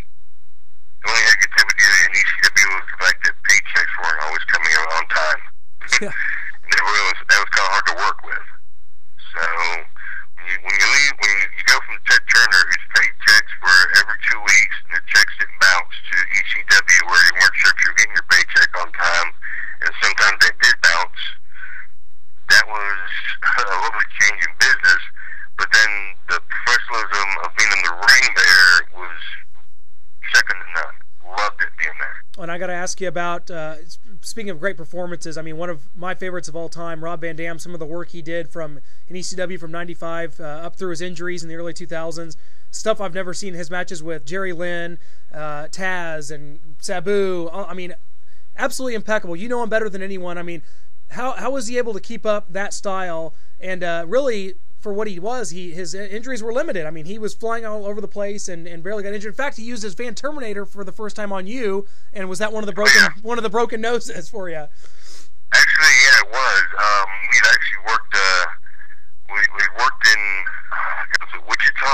Speaker 3: The only negativity in ECW was the fact that paychecks weren't always coming out on time.
Speaker 1: Yeah.
Speaker 3: And that was kind of hard to work with. So when you go from Ted Turner, whose paychecks were every 2 weeks, and the checks didn't bounce, to ECW, where you weren't sure if you were getting your paycheck on time, and sometimes they did bounce, that was a little bit change in business. But then loved it being there.
Speaker 1: And I got to ask you about, speaking of great performances, I mean, one of my favorites of all time, Rob Van Dam, some of the work he did in ECW from 95 up through his injuries in the early 2000s, stuff I've never seen, his matches with Jerry Lynn, Taz, and Sabu. I mean, absolutely impeccable. You know him better than anyone. I mean, how was he able to keep up that style? And really, for what he was, his injuries were limited. I mean, he was flying all over the place and barely got injured. In fact, he used his Van Terminator for the first time on you, and was that one of the broken noses for you?
Speaker 3: Actually, yeah, it was. We'd actually worked. We worked in was it Wichita,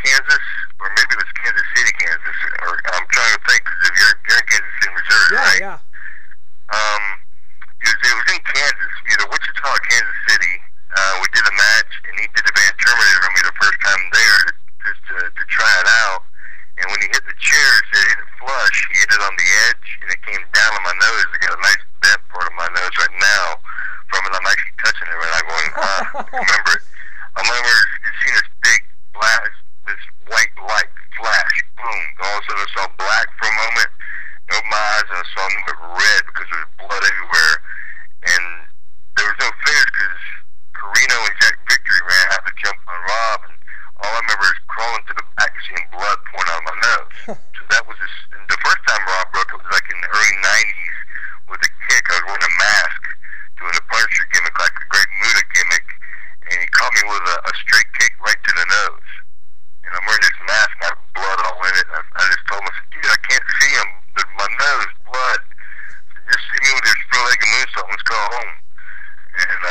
Speaker 3: Kansas, or maybe it was Kansas City, Kansas. Or I'm trying to think because you're in Kansas City, Missouri, right?
Speaker 1: Yeah.
Speaker 3: It was in Kansas, either Wichita or Kansas City. We did a match, and he did a Van Terminator on me the first time there to try it out. And when he hit the chair, it said it hit it flush. He hit it on the edge, and it came down on my nose. I got a nice bent part of my nose right now from it. I'm actually touching it right now going, I remember it. I remember seeing this big flash, this white light flash, boom. All of a sudden I saw black for a moment, opened my eyes, and I saw nothing but red because there was blood everywhere. And there was no finish because Carino and Jack Victory ran out to jump on Rob, and all I remember is crawling to the back and seeing blood pouring out of my nose. So that was the first time Rob broke. It was like in the early 90s with a kick. I was wearing a mask doing a Punisher gimmick, like a Great Muta gimmick, and he caught me with a straight kick right to the nose. And I'm wearing this mask, and I have blood all in it. And I just told him, I said, dude, I can't see him. There's my nose, blood. So just hit me with your split-legged moonsault. Let's go home. And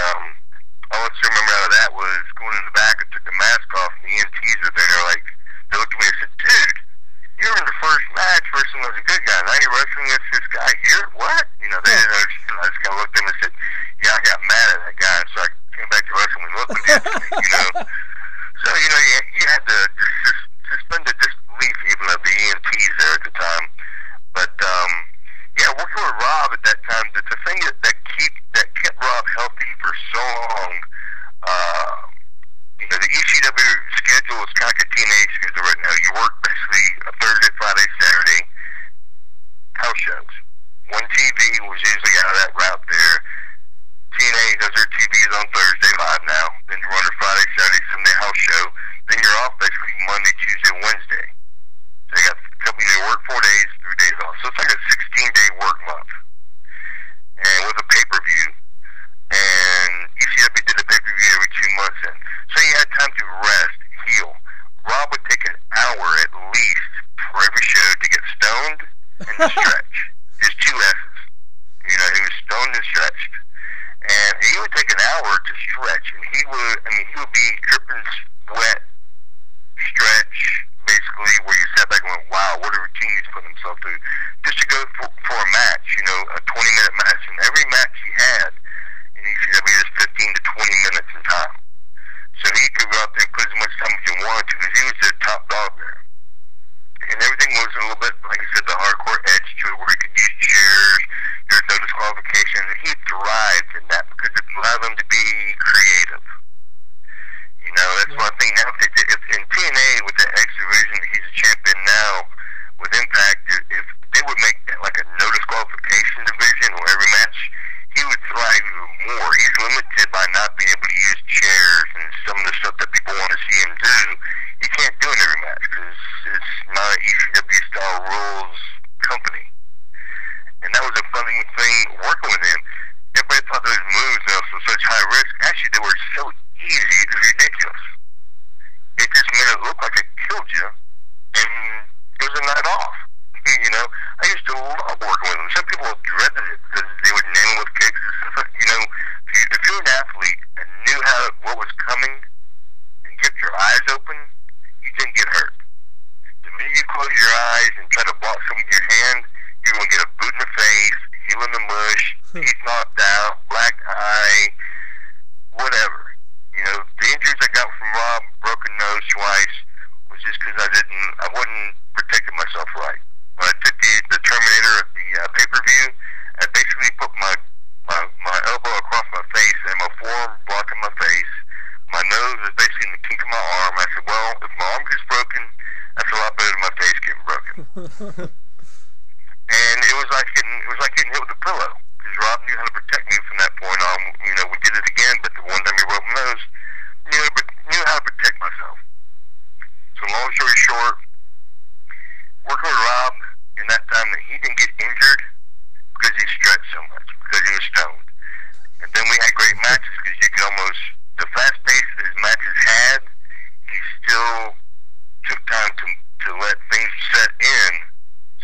Speaker 3: all I still remember out of that was going in the back. I took the mask off, and the EMTs were there. They looked at me and said, dude, you were in the first match versus was a good guy. Now you're wrestling against this guy here? What? You know, they didn't understand. I just kind of looked at them and said, yeah, I got mad at that guy, and so I came back to wrestling. Look what he did to me, you know? So, you know, you had to just suspend the disbelief even of the EMTs there at the time. But, yeah, working with Rob at that time, the thing that kept Rob healthy for so long, you know, the ECW schedule is kind of like a teenage schedule right now. You work basically a Thursday, Friday, Saturday, house shows. One TV was usually out of that route there. TNA does their TVs on Thursday live now. Then you run a Friday, Saturday, Sunday house show. Then you're off basically Monday, Tuesday, Wednesday. So you got a couple, you work 4 days, 3 days off. So it's like a 16-day work month. And with a pay-per-view. And ECW did a pay-per-view every 2 months then. So you had time to rest, heal. Rob would take an hour at least for every show to get stoned and to stretch. His 2 S's. You know, he was stoned and stretched. And he would take an hour to stretch. And he would be dripping sweat, stretch, basically, where you sat back and went, wow, what a routine he's put himself through. Just to go for a match, you know, a 20-minute match. And every match he had in ECW was 15 to 20 minutes in time. So he could go out there and put as much time as he wanted to because he was the top dog there. And everything was a little bit, like I said, the hardcore edge to it where he could use chairs, there's no disqualification, and he thrived in that because it allowed him to be creative. You know, that's one thing. Now, if in TNA, with the X division, he's a champion now, with Impact, if they would make that like a no disqualification division where every match, he would thrive even more. He's limited by not being able to use chairs and some of the stuff that people want to see him do. He can't do it in every match because it's not an ECW style rules company. And that was a funny thing working with him. Everybody thought those moves were such high risk. Actually, they were so easy, it was ridiculous. It just made it look like it killed you, and it was a night off. You know, I used to love working with him. Some people dreaded it because they would nail him with kicks and stuff. You know, if you're an athlete and knew what was coming and kept your eyes open, you didn't get hurt. The minute you close your eyes and try to block something with your hand, you're going to get a boot in the face, heel in the mush, teeth knocked out, black eye, whatever. You know, the injuries I got from Rob, broken nose twice, was just because I wasn't protecting myself right. When I took the Terminator at the pay-per-view, I basically put my elbow across my face and my forearm blocking my face. My nose is basically in the kink of my arm. I said, well, if my arm gets broken, that's a lot better than my face getting broken. and it was like getting hit with a pillow, because Rob knew how to protect me from that point on. You know, we did it again, but the one time he broke my nose, knew how to protect myself. So long story short, working with Rob in that time that he didn't get injured because he stretched so much, because he was stoned. And then we had great matches, because you could almost, the fast pace that his matches had, he still took time to let things set in,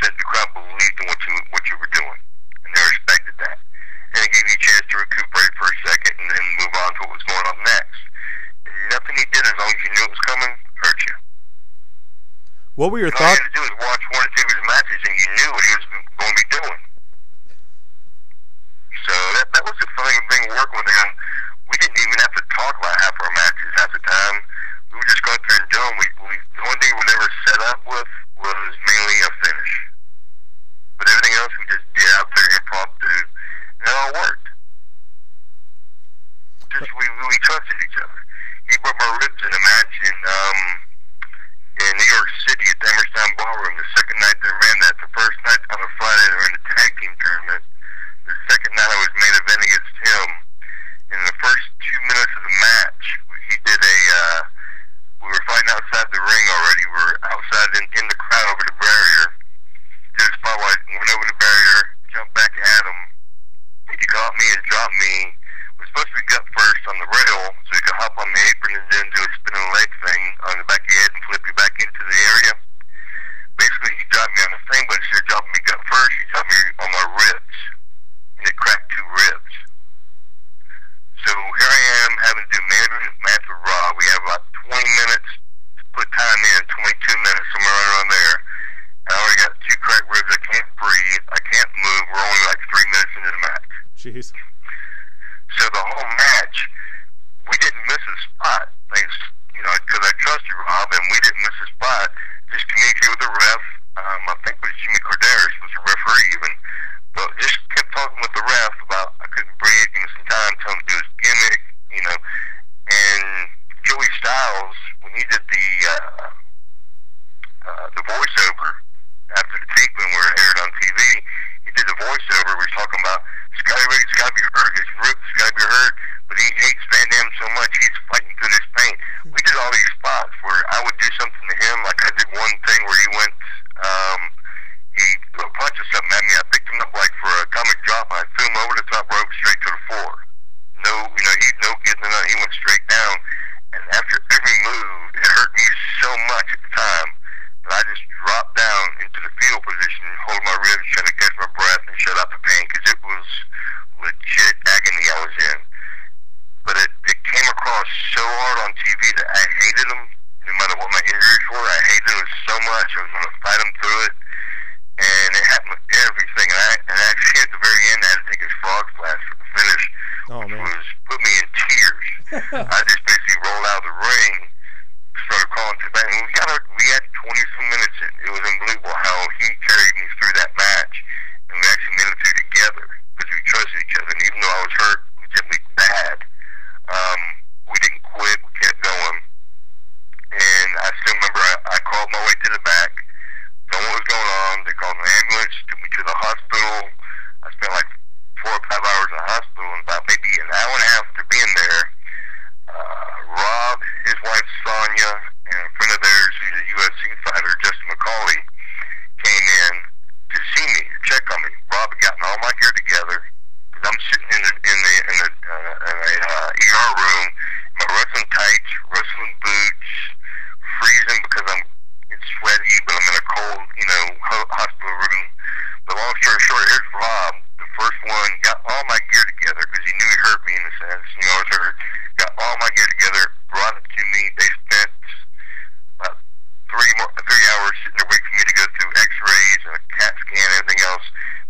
Speaker 3: so that the crowd believed in what you were doing, and they respected that. And it gave you a chance to recuperate for a second, and then move on to what was going on next. And nothing he did, as long as you knew it was coming, hurt you.
Speaker 4: What were your
Speaker 3: All
Speaker 4: thoughts?
Speaker 3: you had to do was watch one or two of his matches, and you knew what he was going to be doing. So that was the fun thing working with him. We didn't even have to talk about half our matches half the time. We would just go out there and do them. The only thing we never set up with was mainly a finish. But everything else we just did out there impromptu, and it all worked. Just we trusted each other. He broke my ribs in a match in New York City at the Emerson Ballroom. The second night they ran that. The first night on a Friday they ran the tag team tournament. The second night I was main event against him. In the first 2 minutes of the match, he did we were fighting outside the ring already. We were outside in the crowd over the barrier. Did a spot where I went over the barrier, jumped back at him. He caught me and dropped me. We were supposed to be gut first on the rail, so he could hop on the apron and then do a spinning leg thing on the back of your head and flip you back into the area. Basically, he dropped me on the thing, but instead of dropping me gut first, he dropped me on my ribs. And it cracked 2 ribs. So here I am having to do management match with Rob. We have about 20 minutes to put time in, 22 minutes, somewhere around there. I already got 2 cracked ribs. I can't breathe. I can't move. We're only like 3 minutes into the match.
Speaker 4: Jeez.
Speaker 3: So the whole match, we didn't miss a spot. Thanks, because I trusted Rob, and we didn't miss a spot. Just communicated with the ref. I think it was Jimmy Corderis was the referee even. But just kept talking with the ref about I couldn't breathe, give him some time, tell him to do his gimmick, And Joey Styles, when he did the voiceover after the taping where it aired on TV, he did the voiceover where he's talking about Scotty Riggs has got to be hurt, his ribs has got to be hurt, but he hates Van Dam so much he's fighting through this pain. We did all these spots where I would do something to him, like I did one thing where he went, he threw a punch or something at me. I picked him up like for a comic drop. I threw him over the top rope straight to the floor. He'd no getting it on. He went straight down. And after every move, it hurt me so much at the time that I just dropped down into the fetal position, hold my ribs, trying to catch my breath and shut out the pain, because it was legit agony I was in. But it came across so hard on TV that I hated him, no matter what my injuries were. I hated him so much. I was going to fight him through it. And it happened with everything. And actually, at the very end, I had to take his frog splash for the finish, which put me in tears. I just basically rolled out of the ring, started crawling to the back. And we had 20-some minutes in. It was unbelievable how he carried me through that match. And we actually made it through together because we trusted each other. And even though I was hurt, legitimately bad, we didn't quit. We kept going. And I still remember I crawled my way to the back. Don't know what was going on. They called an ambulance, took me to the hospital. I spent like 4 or 5 hours in the hospital, and about maybe an hour and a half after being there, Rob, his wife Sonia, and a friend of theirs who's a UFC fighter, Justin McCauley, came in to see me, to check on me. Rob had gotten all my gear together, because I'm sitting in a ER room, in my wrestling tights, wrestling boots, freezing because it's sweaty, but I'm in a cold, hospital room. But long story short, here's Rob, the first one, got all my gear together because he knew he hurt me in a sense. I was hurt. Got all my gear together, brought it to me. They spent about 3 hours sitting there waiting for me to go through X-rays and a CAT scan and everything else.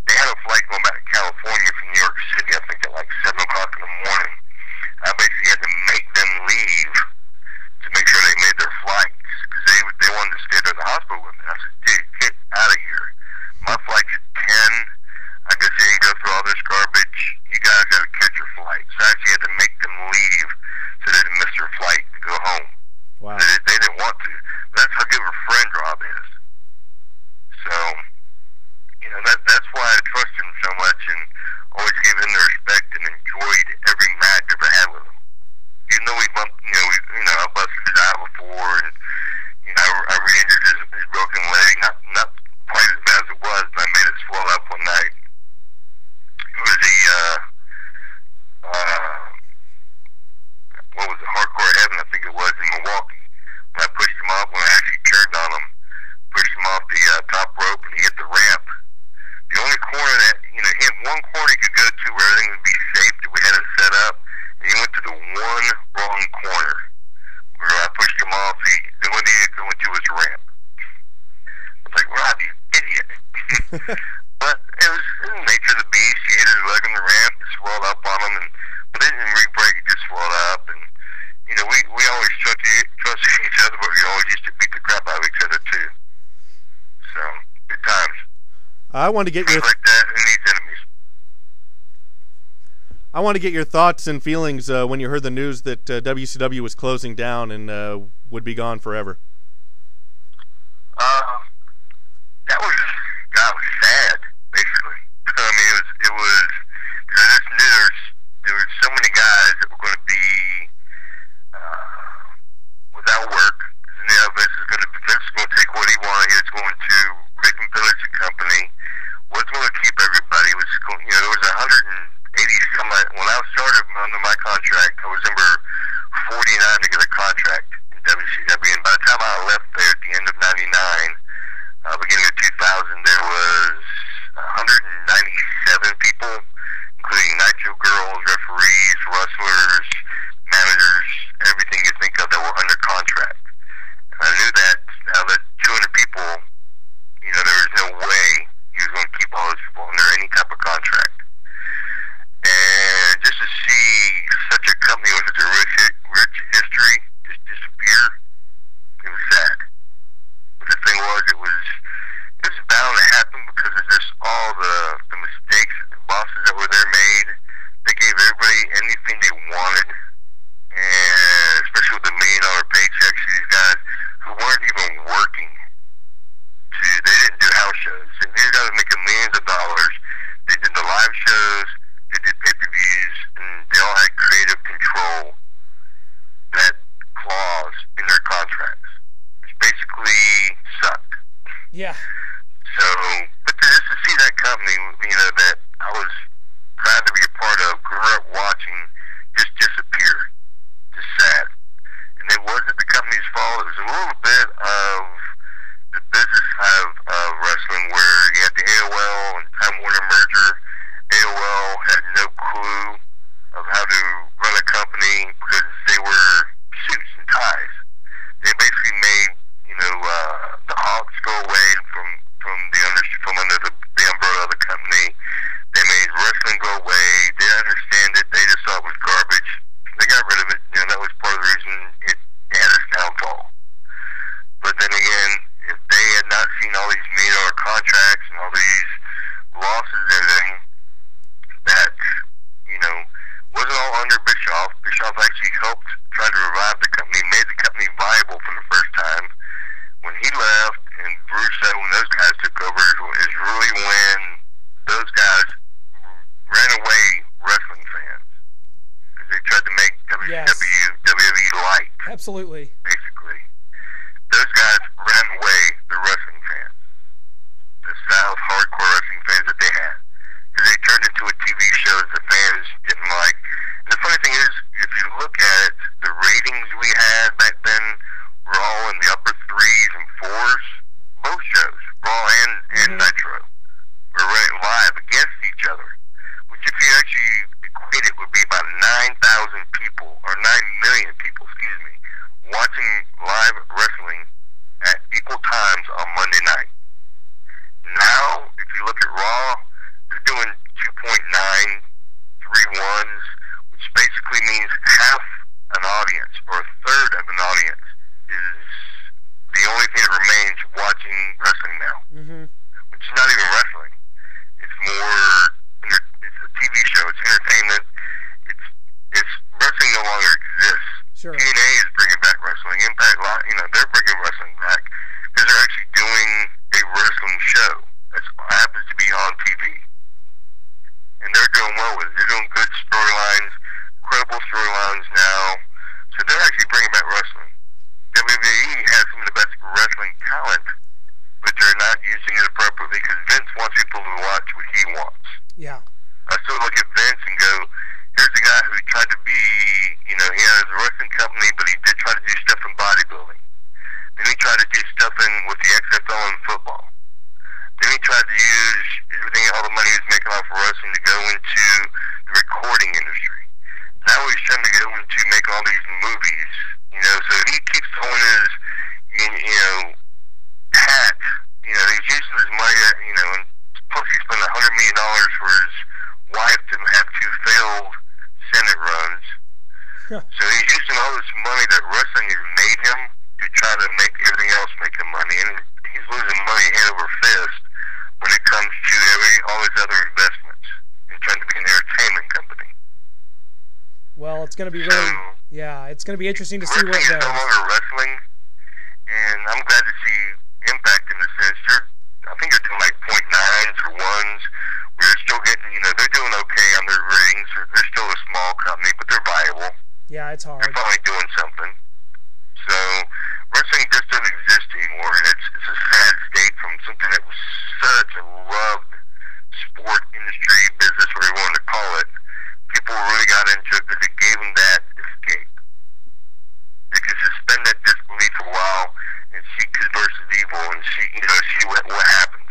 Speaker 3: They had a flight going back to California from New York City, I think at like 7 o'clock in the morning. I basically had to make them leave to make sure they made their flights because they wanted to stay there in the hospital with me. I said, dude, get out of here. My flight's at 10. I guess they didn't go through all this garbage. You guys got to catch your flight. So I actually had to make them leave so they didn't miss their flight to go home.
Speaker 4: Wow.
Speaker 3: They didn't want to. But that's how good of a friend Rob is. So, that's why I trust him so much and always gave him the respect and enjoyed every match I've ever had with him. Even though we bumped, I busted his eye before, and I re-injured his broken leg. Not quite as bad as it was, but I made it swell up one night. It was what was it, Hardcore Heaven, I think it was, in Milwaukee. When I pushed him off, when I actually turned on him, pushed him off the top rope, and he hit the ramp. The only corner that, he had one corner he could go to where everything would be safe that we had it set up, and he went to the one wrong corner. Where I pushed him off, the one he could go into was the ramp. I was like, Rob, you idiot. But it was in the nature of the beast. He hit his leg on the ramp, it swelled up on him, but it didn't re-break, it just swelled up. And, we always trusted each other, but we always used to beat the crap out of each other, too. So, good times.
Speaker 4: I want to get your
Speaker 3: like that, who needs enemies?
Speaker 4: I want to get your thoughts and feelings when you heard the news that WCW was closing down and would be gone forever.
Speaker 3: That was sad, basically. I mean, it was because I just knew there were so many guys that were going to be without work. Vince was going to take what he wanted. He was going to rape and pillage the company. Wasn't going to keep everybody. It was going, there was 180 some. When I started under my contract, I was number 49 to get a contract in WCW. And by the time I left there at the end of '99, beginning of 2000, there was 197 people, including Nitro girls, referees, wrestlers, managers, everything you think of that were under contract. And I knew that out of 200 people, there was no way he was going to keep all those people under any type of contract. And just to see such a company with such a rich history just disappear, it was sad. But the thing was, it was bound to happen because of just all the mistakes that the bosses that were there made. They gave everybody anything they wanted, and especially with the $1 million paychecks, these guys who weren't even working. They didn't do house shows. And these guys were making millions of dollars. They did the live shows, they did pay-per-views, and they all had creative control, that clause in their contracts, which basically sucked.
Speaker 1: Yeah.
Speaker 3: So, but just to see that company, that I was proud to be a part of, grew up watching, just disappear. Just sad. And it wasn't the company's fault. It was a little bit of the business side of wrestling, where you had the AOL and Time Warner merger. AOL had no clue of how to run a company because they were suits and ties. They basically made, the Hawks go away from under the umbrella of the company. They made wrestling go away. They didn't understand it. They just thought it was garbage. They got rid of it. That was part of the reason it had its downfall. But then again, if they had not seen all these $1 million contracts and all these losses and everything, that, wasn't all under Bischoff. Bischoff actually helped try to revive the company, made the company viable for the first time. When he left, and Russo, when those guys took over, is really when those guys ran away wrestling fans. Because they tried to make WWE light.
Speaker 1: Absolutely.
Speaker 3: Basically. Those guys ran away the wrestling fans. The South hardcore wrestling fans that they had. Because they turned into a TV show that the fans didn't like. And the funny thing is, if you look at the ratings we had back then, were all in the upper 3s and 4s. Both shows, Raw and Nitro, were running live against each other. Which, if you actually equate it, would be about 9,000 people, or 9 million people, watching live wrestling at equal times on Monday night. Now, if you look at Raw, they're doing 2.931s, which basically means half an audience, or a third of an audience, is the only thing that remains watching wrestling now. Which is not even wrestling. It's more, it's a TV show, it's entertainment, it's wrestling no longer exists.
Speaker 1: Sure.
Speaker 3: TNA is bringing back wrestling. Impact, they're bringing wrestling back because they're actually doing a wrestling show, a that happens to be on TV. And they're doing well with it. They're doing good storylines, credible storylines now. So they're actually bringing back wrestling. WWE has some of the best wrestling talent, but they're not using it appropriately because Vince wants people to watch what he wants.
Speaker 1: Yeah.
Speaker 3: I still look at Vince and go, here's a guy who tried to be, he had a wrestling company, but he did try to do stuff in bodybuilding. Then he tried to do stuff with the XFL and football. Then he tried to use everything, all the money he was making off of wrestling to go into the recording industry. Now he's trying to go into making all these movies, so he keeps throwing his, hat, he's using his money, and plus he spent $100 million for his wife to have 2 failed Senate runs. So he's using all this money that wrestling has made him to try to make everything else make him money, and he's losing money hand over fist when it comes to all his other investments and trying to be an entertainment company.
Speaker 1: Well, it's going to be it's going to be interesting to see what
Speaker 3: wrestling is no longer wrestling, and I'm glad to see Impact in the sense I think they're doing like .9s or 1s. We're still getting, they're doing okay on their ratings. They're still a small company, but they're viable.
Speaker 1: Yeah, it's hard.
Speaker 3: They're finally doing something. So wrestling just doesn't exist anymore, and it's a sad state from something that was such a loved sport industry, business, whatever you want to call it. People really got into it because it gave them that escape. They could suspend that disbelief for a while and see good versus evil and see what happens.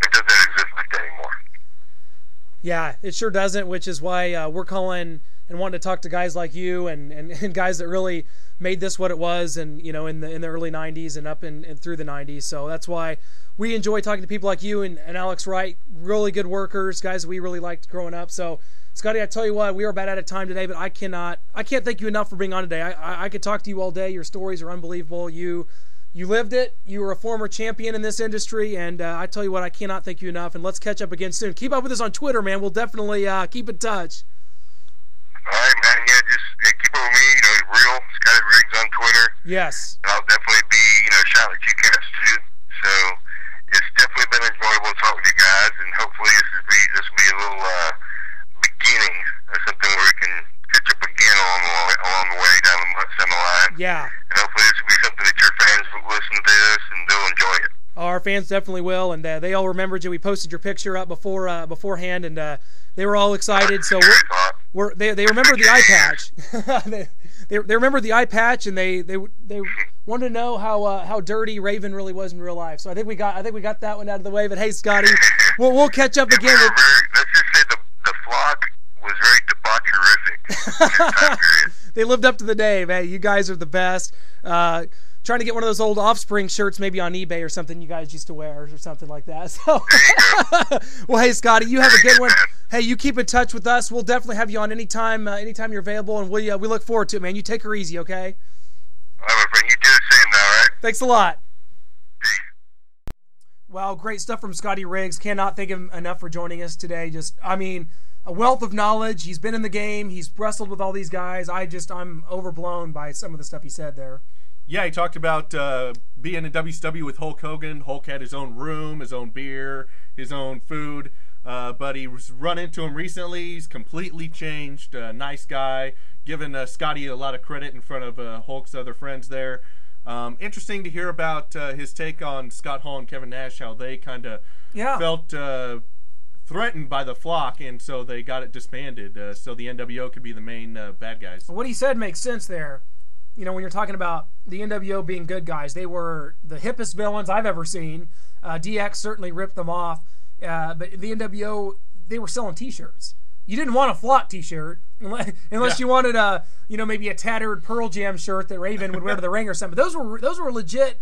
Speaker 3: It doesn't exist like that anymore.
Speaker 1: Yeah, it sure doesn't, which is why we're calling and wanting to talk to guys like you and guys that really made this what it was, and in the early 90s and up and through the 90s. So that's why we enjoy talking to people like you and Alex Wright, really good workers, guys we really liked growing up. So Scotty, I tell you what, we are about out of time today, but I can't thank you enough for being on today. I could talk to you all day. Your stories are unbelievable. You lived it. You were a former champion in this industry, and I tell you what, I cannot thank you enough. And let's catch up again soon. Keep up with us on Twitter, man. We'll definitely keep in touch.
Speaker 3: All right, man. Yeah, just keep up with me. Real Scotty Riggs on Twitter.
Speaker 1: Yes.
Speaker 3: And I'll definitely be, shouting at you guys too. So it's definitely been enjoyable to talk with you guys, and hopefully this will be a little beginning of something where we can catch up again along the way down the line.
Speaker 1: Yeah.
Speaker 3: And hopefully this will be something that your fans will listen to this and they'll enjoy it.
Speaker 1: Our fans definitely will, and they all remembered you. We posted your picture up beforehand, and they were all excited. So they remember the eye patch. they remember the eye patch, and they wanted to know how dirty Raven really was in real life. So I think we got that one out of the way. But hey, Scotty, we'll catch up again.
Speaker 3: Let's just say the flock was very debaucherific.
Speaker 1: They lived up to the name. Hey, you guys are the best. Trying to get one of those old Offspring shirts maybe on eBay or something you guys used to wear or something like that. So, well, hey, Scotty, you have a good one. Hey, you keep in touch with us. We'll definitely have you on anytime you're available, and we look forward to it, man. You take her easy, okay?
Speaker 3: All right, my friend. You do the same now, all right?
Speaker 1: Thanks a lot.
Speaker 3: Peace.
Speaker 1: Wow, great stuff from Scotty Riggs. Cannot thank him enough for joining us today. A wealth of knowledge. He's been in the game. He's wrestled with all these guys. I'm overblown by some of the stuff he said there.
Speaker 4: Yeah, he talked about being in WCW with Hulk Hogan. Hulk had his own room, his own beer, his own food. But he was run into him recently. He's completely changed. Nice guy. Giving Scotty a lot of credit in front of Hulk's other friends there. Interesting to hear about his take on Scott Hall and Kevin Nash, how they kind of felt threatened by the flock, and so they got it disbanded so the NWO could be the main bad guys.
Speaker 1: What he said makes sense there. When you're talking about the NWO being good guys, they were the hippest villains I've ever seen. DX certainly ripped them off. But the NWO, they were selling T-shirts. You didn't want a flock T-shirt unless you wanted maybe a tattered Pearl Jam shirt that Raven would wear to the ring or something. Those were legit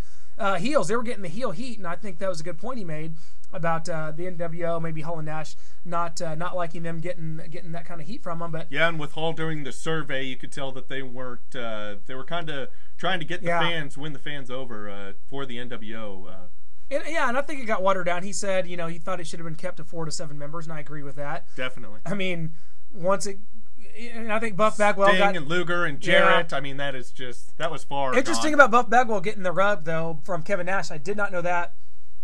Speaker 1: heels. They were getting the heel heat, and I think that was a good point he made about the NWO, maybe Hall and Nash not liking them getting that kind of heat from them. But
Speaker 4: yeah, and with Hall during the survey, you could tell that they weren't. They were kind of trying to get the fans, win the fans over for the NWO.
Speaker 1: And I think it got watered down. He said, he thought it should have been kept to 4 to 7 members, and I agree with that.
Speaker 4: Definitely.
Speaker 1: I mean, and I think Buff Bagwell
Speaker 4: Sting and Luger and Jarrett. I mean, that was far.
Speaker 1: Interesting about Buff Bagwell getting the rub though from Kevin Nash. I did not know that.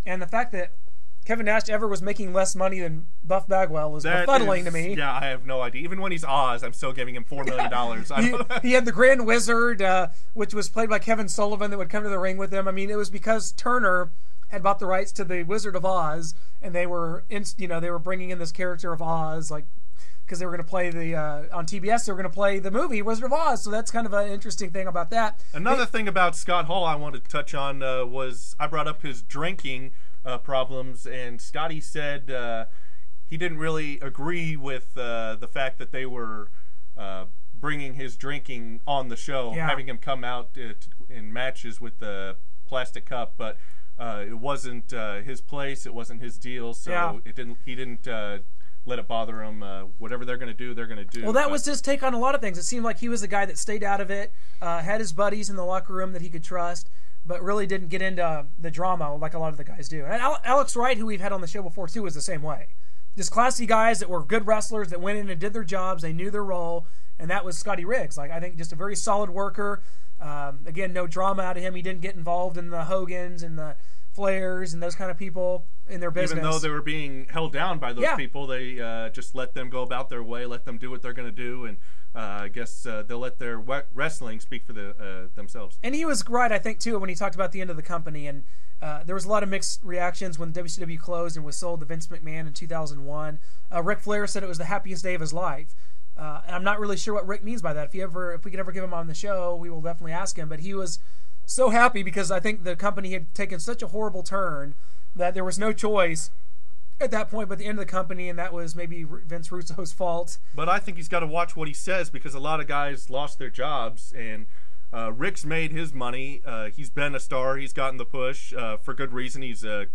Speaker 1: And the fact that Kevin Nash ever was making less money than Buff Bagwell is befuddling to me.
Speaker 2: Yeah, I have no idea. Even when he's Oz, I'm still giving him $4 million.
Speaker 1: He had the Grand Wizard, which was played by Kevin Sullivan, that would come to the ring with him. I mean, it was because Turner had bought the rights to the Wizard of Oz, and they were, they were bringing in this character of Oz, like, because they were going to play on TBS, they were going to play the movie Wizard of Oz. So that's kind of an interesting thing about that.
Speaker 2: Another thing about Scott Hall I wanted to touch on was I brought up his drinking problems, and Scotty said he didn't really agree with the fact that they were bringing his drinking on the show, having him come out in matches with the plastic cup, but it wasn't his place, it wasn't his deal, so he didn't let it bother him. Whatever they're going to do, they're going to do.
Speaker 1: Well, that was his take on a lot of things. It seemed like he was a guy that stayed out of it, had his buddies in the locker room that he could trust, but really didn't get into the drama like a lot of the guys do. And Alex Wright, who we've had on the show before too, was the same way. Just classy guys that were good wrestlers that went in and did their jobs. They knew their role, and that was Scotty Riggs. Like, I think just a very solid worker. Again, no drama out of him. He didn't get involved in the Hogans and the Flairs and those kind of people in their business.
Speaker 2: Even though they were being held down by those people, they just let them go about their way, let them do what they're going to do, and I guess they'll let their wrestling speak for themselves.
Speaker 1: And he was right, I think, too, when he talked about the end of the company. And there was a lot of mixed reactions when WCW closed and was sold to Vince McMahon in 2001. Ric Flair said it was the happiest day of his life. And I'm not really sure what Rick means by that. If we could ever get him on the show, we will definitely ask him. But he was so happy because I think the company had taken such a horrible turn that there was no choice at that point but the end of the company, and that was maybe Vince Russo's fault.
Speaker 2: But I think he's got to watch what he says, because a lot of guys lost their jobs, and Rick's made his money. He's been a star. He's gotten the push for good reason. He's a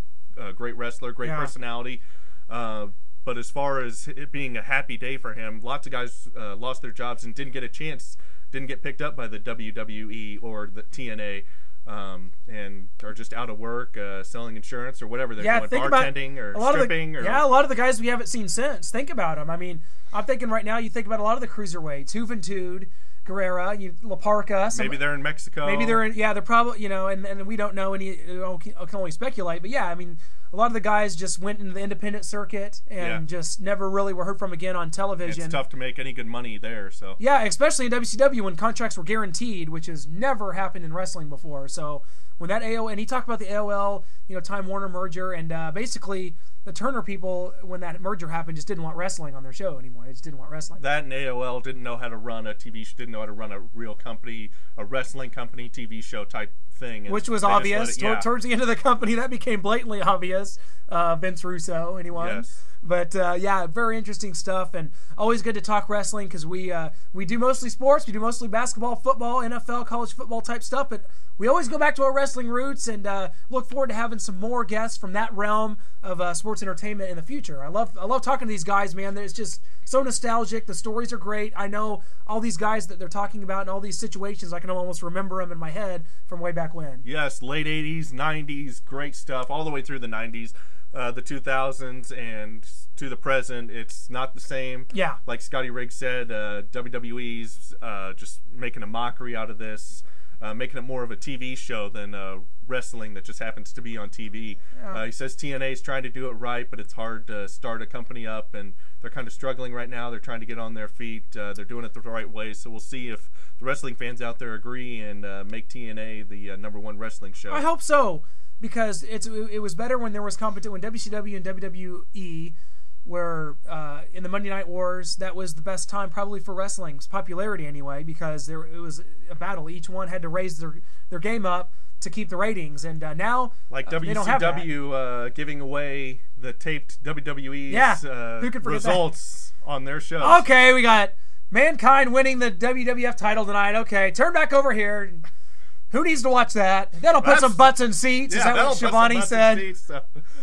Speaker 2: great wrestler, great personality. But as far as it being a happy day for him, lots of guys lost their jobs and didn't get a chance, didn't get picked up by the WWE or the TNA, and are just out of work, selling insurance or whatever they're doing, bartending or stripping.
Speaker 1: A lot of the guys we haven't seen since. Think about them. I mean, I'm thinking right now, you think about a lot of the cruiserweights, Juventud, Guerrera, La Parca.
Speaker 2: Maybe they're in Mexico.
Speaker 1: Maybe they're in, they're probably, and we don't know any, can only speculate. But I mean, a lot of the guys just went into the independent circuit and just never really were heard from again on television.
Speaker 2: It's tough to make any good money there. So
Speaker 1: especially in WCW when contracts were guaranteed, which has never happened in wrestling before. So when that AOL, and he talked about the AOL, Time Warner merger, and basically the Turner people, when that merger happened, just didn't want wrestling on their show anymore. They just didn't want wrestling.
Speaker 2: That and AOL didn't know how to run a TV show, didn't know how to run a real company, a wrestling company, TV show type thing.
Speaker 1: Which was obvious. Towards the end of the company, that became blatantly obvious. Vince Russo, anyone?
Speaker 2: Yes.
Speaker 1: But very interesting stuff, and always good to talk wrestling because we do mostly sports. We do mostly basketball, football, NFL, college football type stuff, but we always go back to our wrestling roots and look forward to having some more guests from that realm of sports entertainment in the future. I love talking to these guys, man. It's just so nostalgic. The stories are great. I know all these guys that they're talking about and all these situations. I can almost remember them in my head from way back when.
Speaker 2: Yes, late 80s, 90s, great stuff, all the way through the 90s. The 2000s and to the present, it's not the same.
Speaker 1: Yeah. Like
Speaker 2: Scotty Riggs said, WWE's just making a mockery out of this, making it more of a TV show than wrestling that just happens to be on TV. Yeah. He says TNA's trying to do it right, but it's hard to start a company up, and they're kind of struggling right now. They're trying to get on their feet. They're doing it the right way, so we'll see if the wrestling fans out there agree and make TNA the #1 wrestling show.
Speaker 1: I hope so. Because it was better when there was competition, when WCW and WWE were in the Monday Night Wars. That was the best time probably for wrestling's popularity anyway, because it was a battle. Each one had to raise their game up to keep the ratings, and now
Speaker 2: like WCW giving away the taped WWE's results on their shows.
Speaker 1: Okay, we got Mankind winning the WWF title tonight. Okay, turn back over here. Who needs to watch that? That'll put some butts in seats. Is that what Shivani said?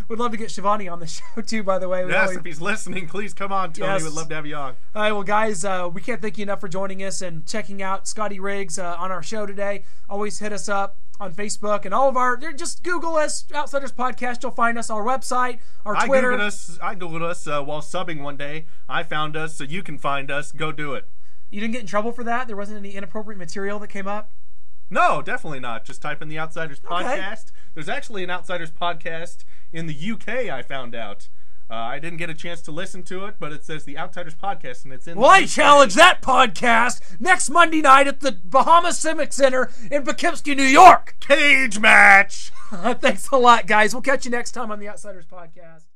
Speaker 1: We'd love to get Shivani on the show, too, by the way.
Speaker 2: If he's listening, please come on, Tony. Yes. We'd love to have you on.
Speaker 1: All right, well, guys, we can't thank you enough for joining us and checking out Scotty Riggs on our show today. Always hit us up on Facebook and all of our, just Google us, Outsiders Podcast. You'll find us, our website, our Twitter.
Speaker 2: I Googled us while subbing one day. I found us, so you can find us. Go do it.
Speaker 1: You didn't get in trouble for that? There wasn't any inappropriate material that came up?
Speaker 2: No, definitely not. Just type in the Outsiders podcast. There's actually an Outsiders podcast in the UK, I found out. I didn't get a chance to listen to it, but it says the Outsiders podcast, and it's in
Speaker 1: Well,
Speaker 2: the
Speaker 1: I
Speaker 2: UK.
Speaker 1: challenge that podcast next Monday night at the Bahamas Civic Center in Poughkeepsie, New York.
Speaker 2: Cage match!
Speaker 1: Thanks a lot, guys. We'll catch you next time on the Outsiders podcast.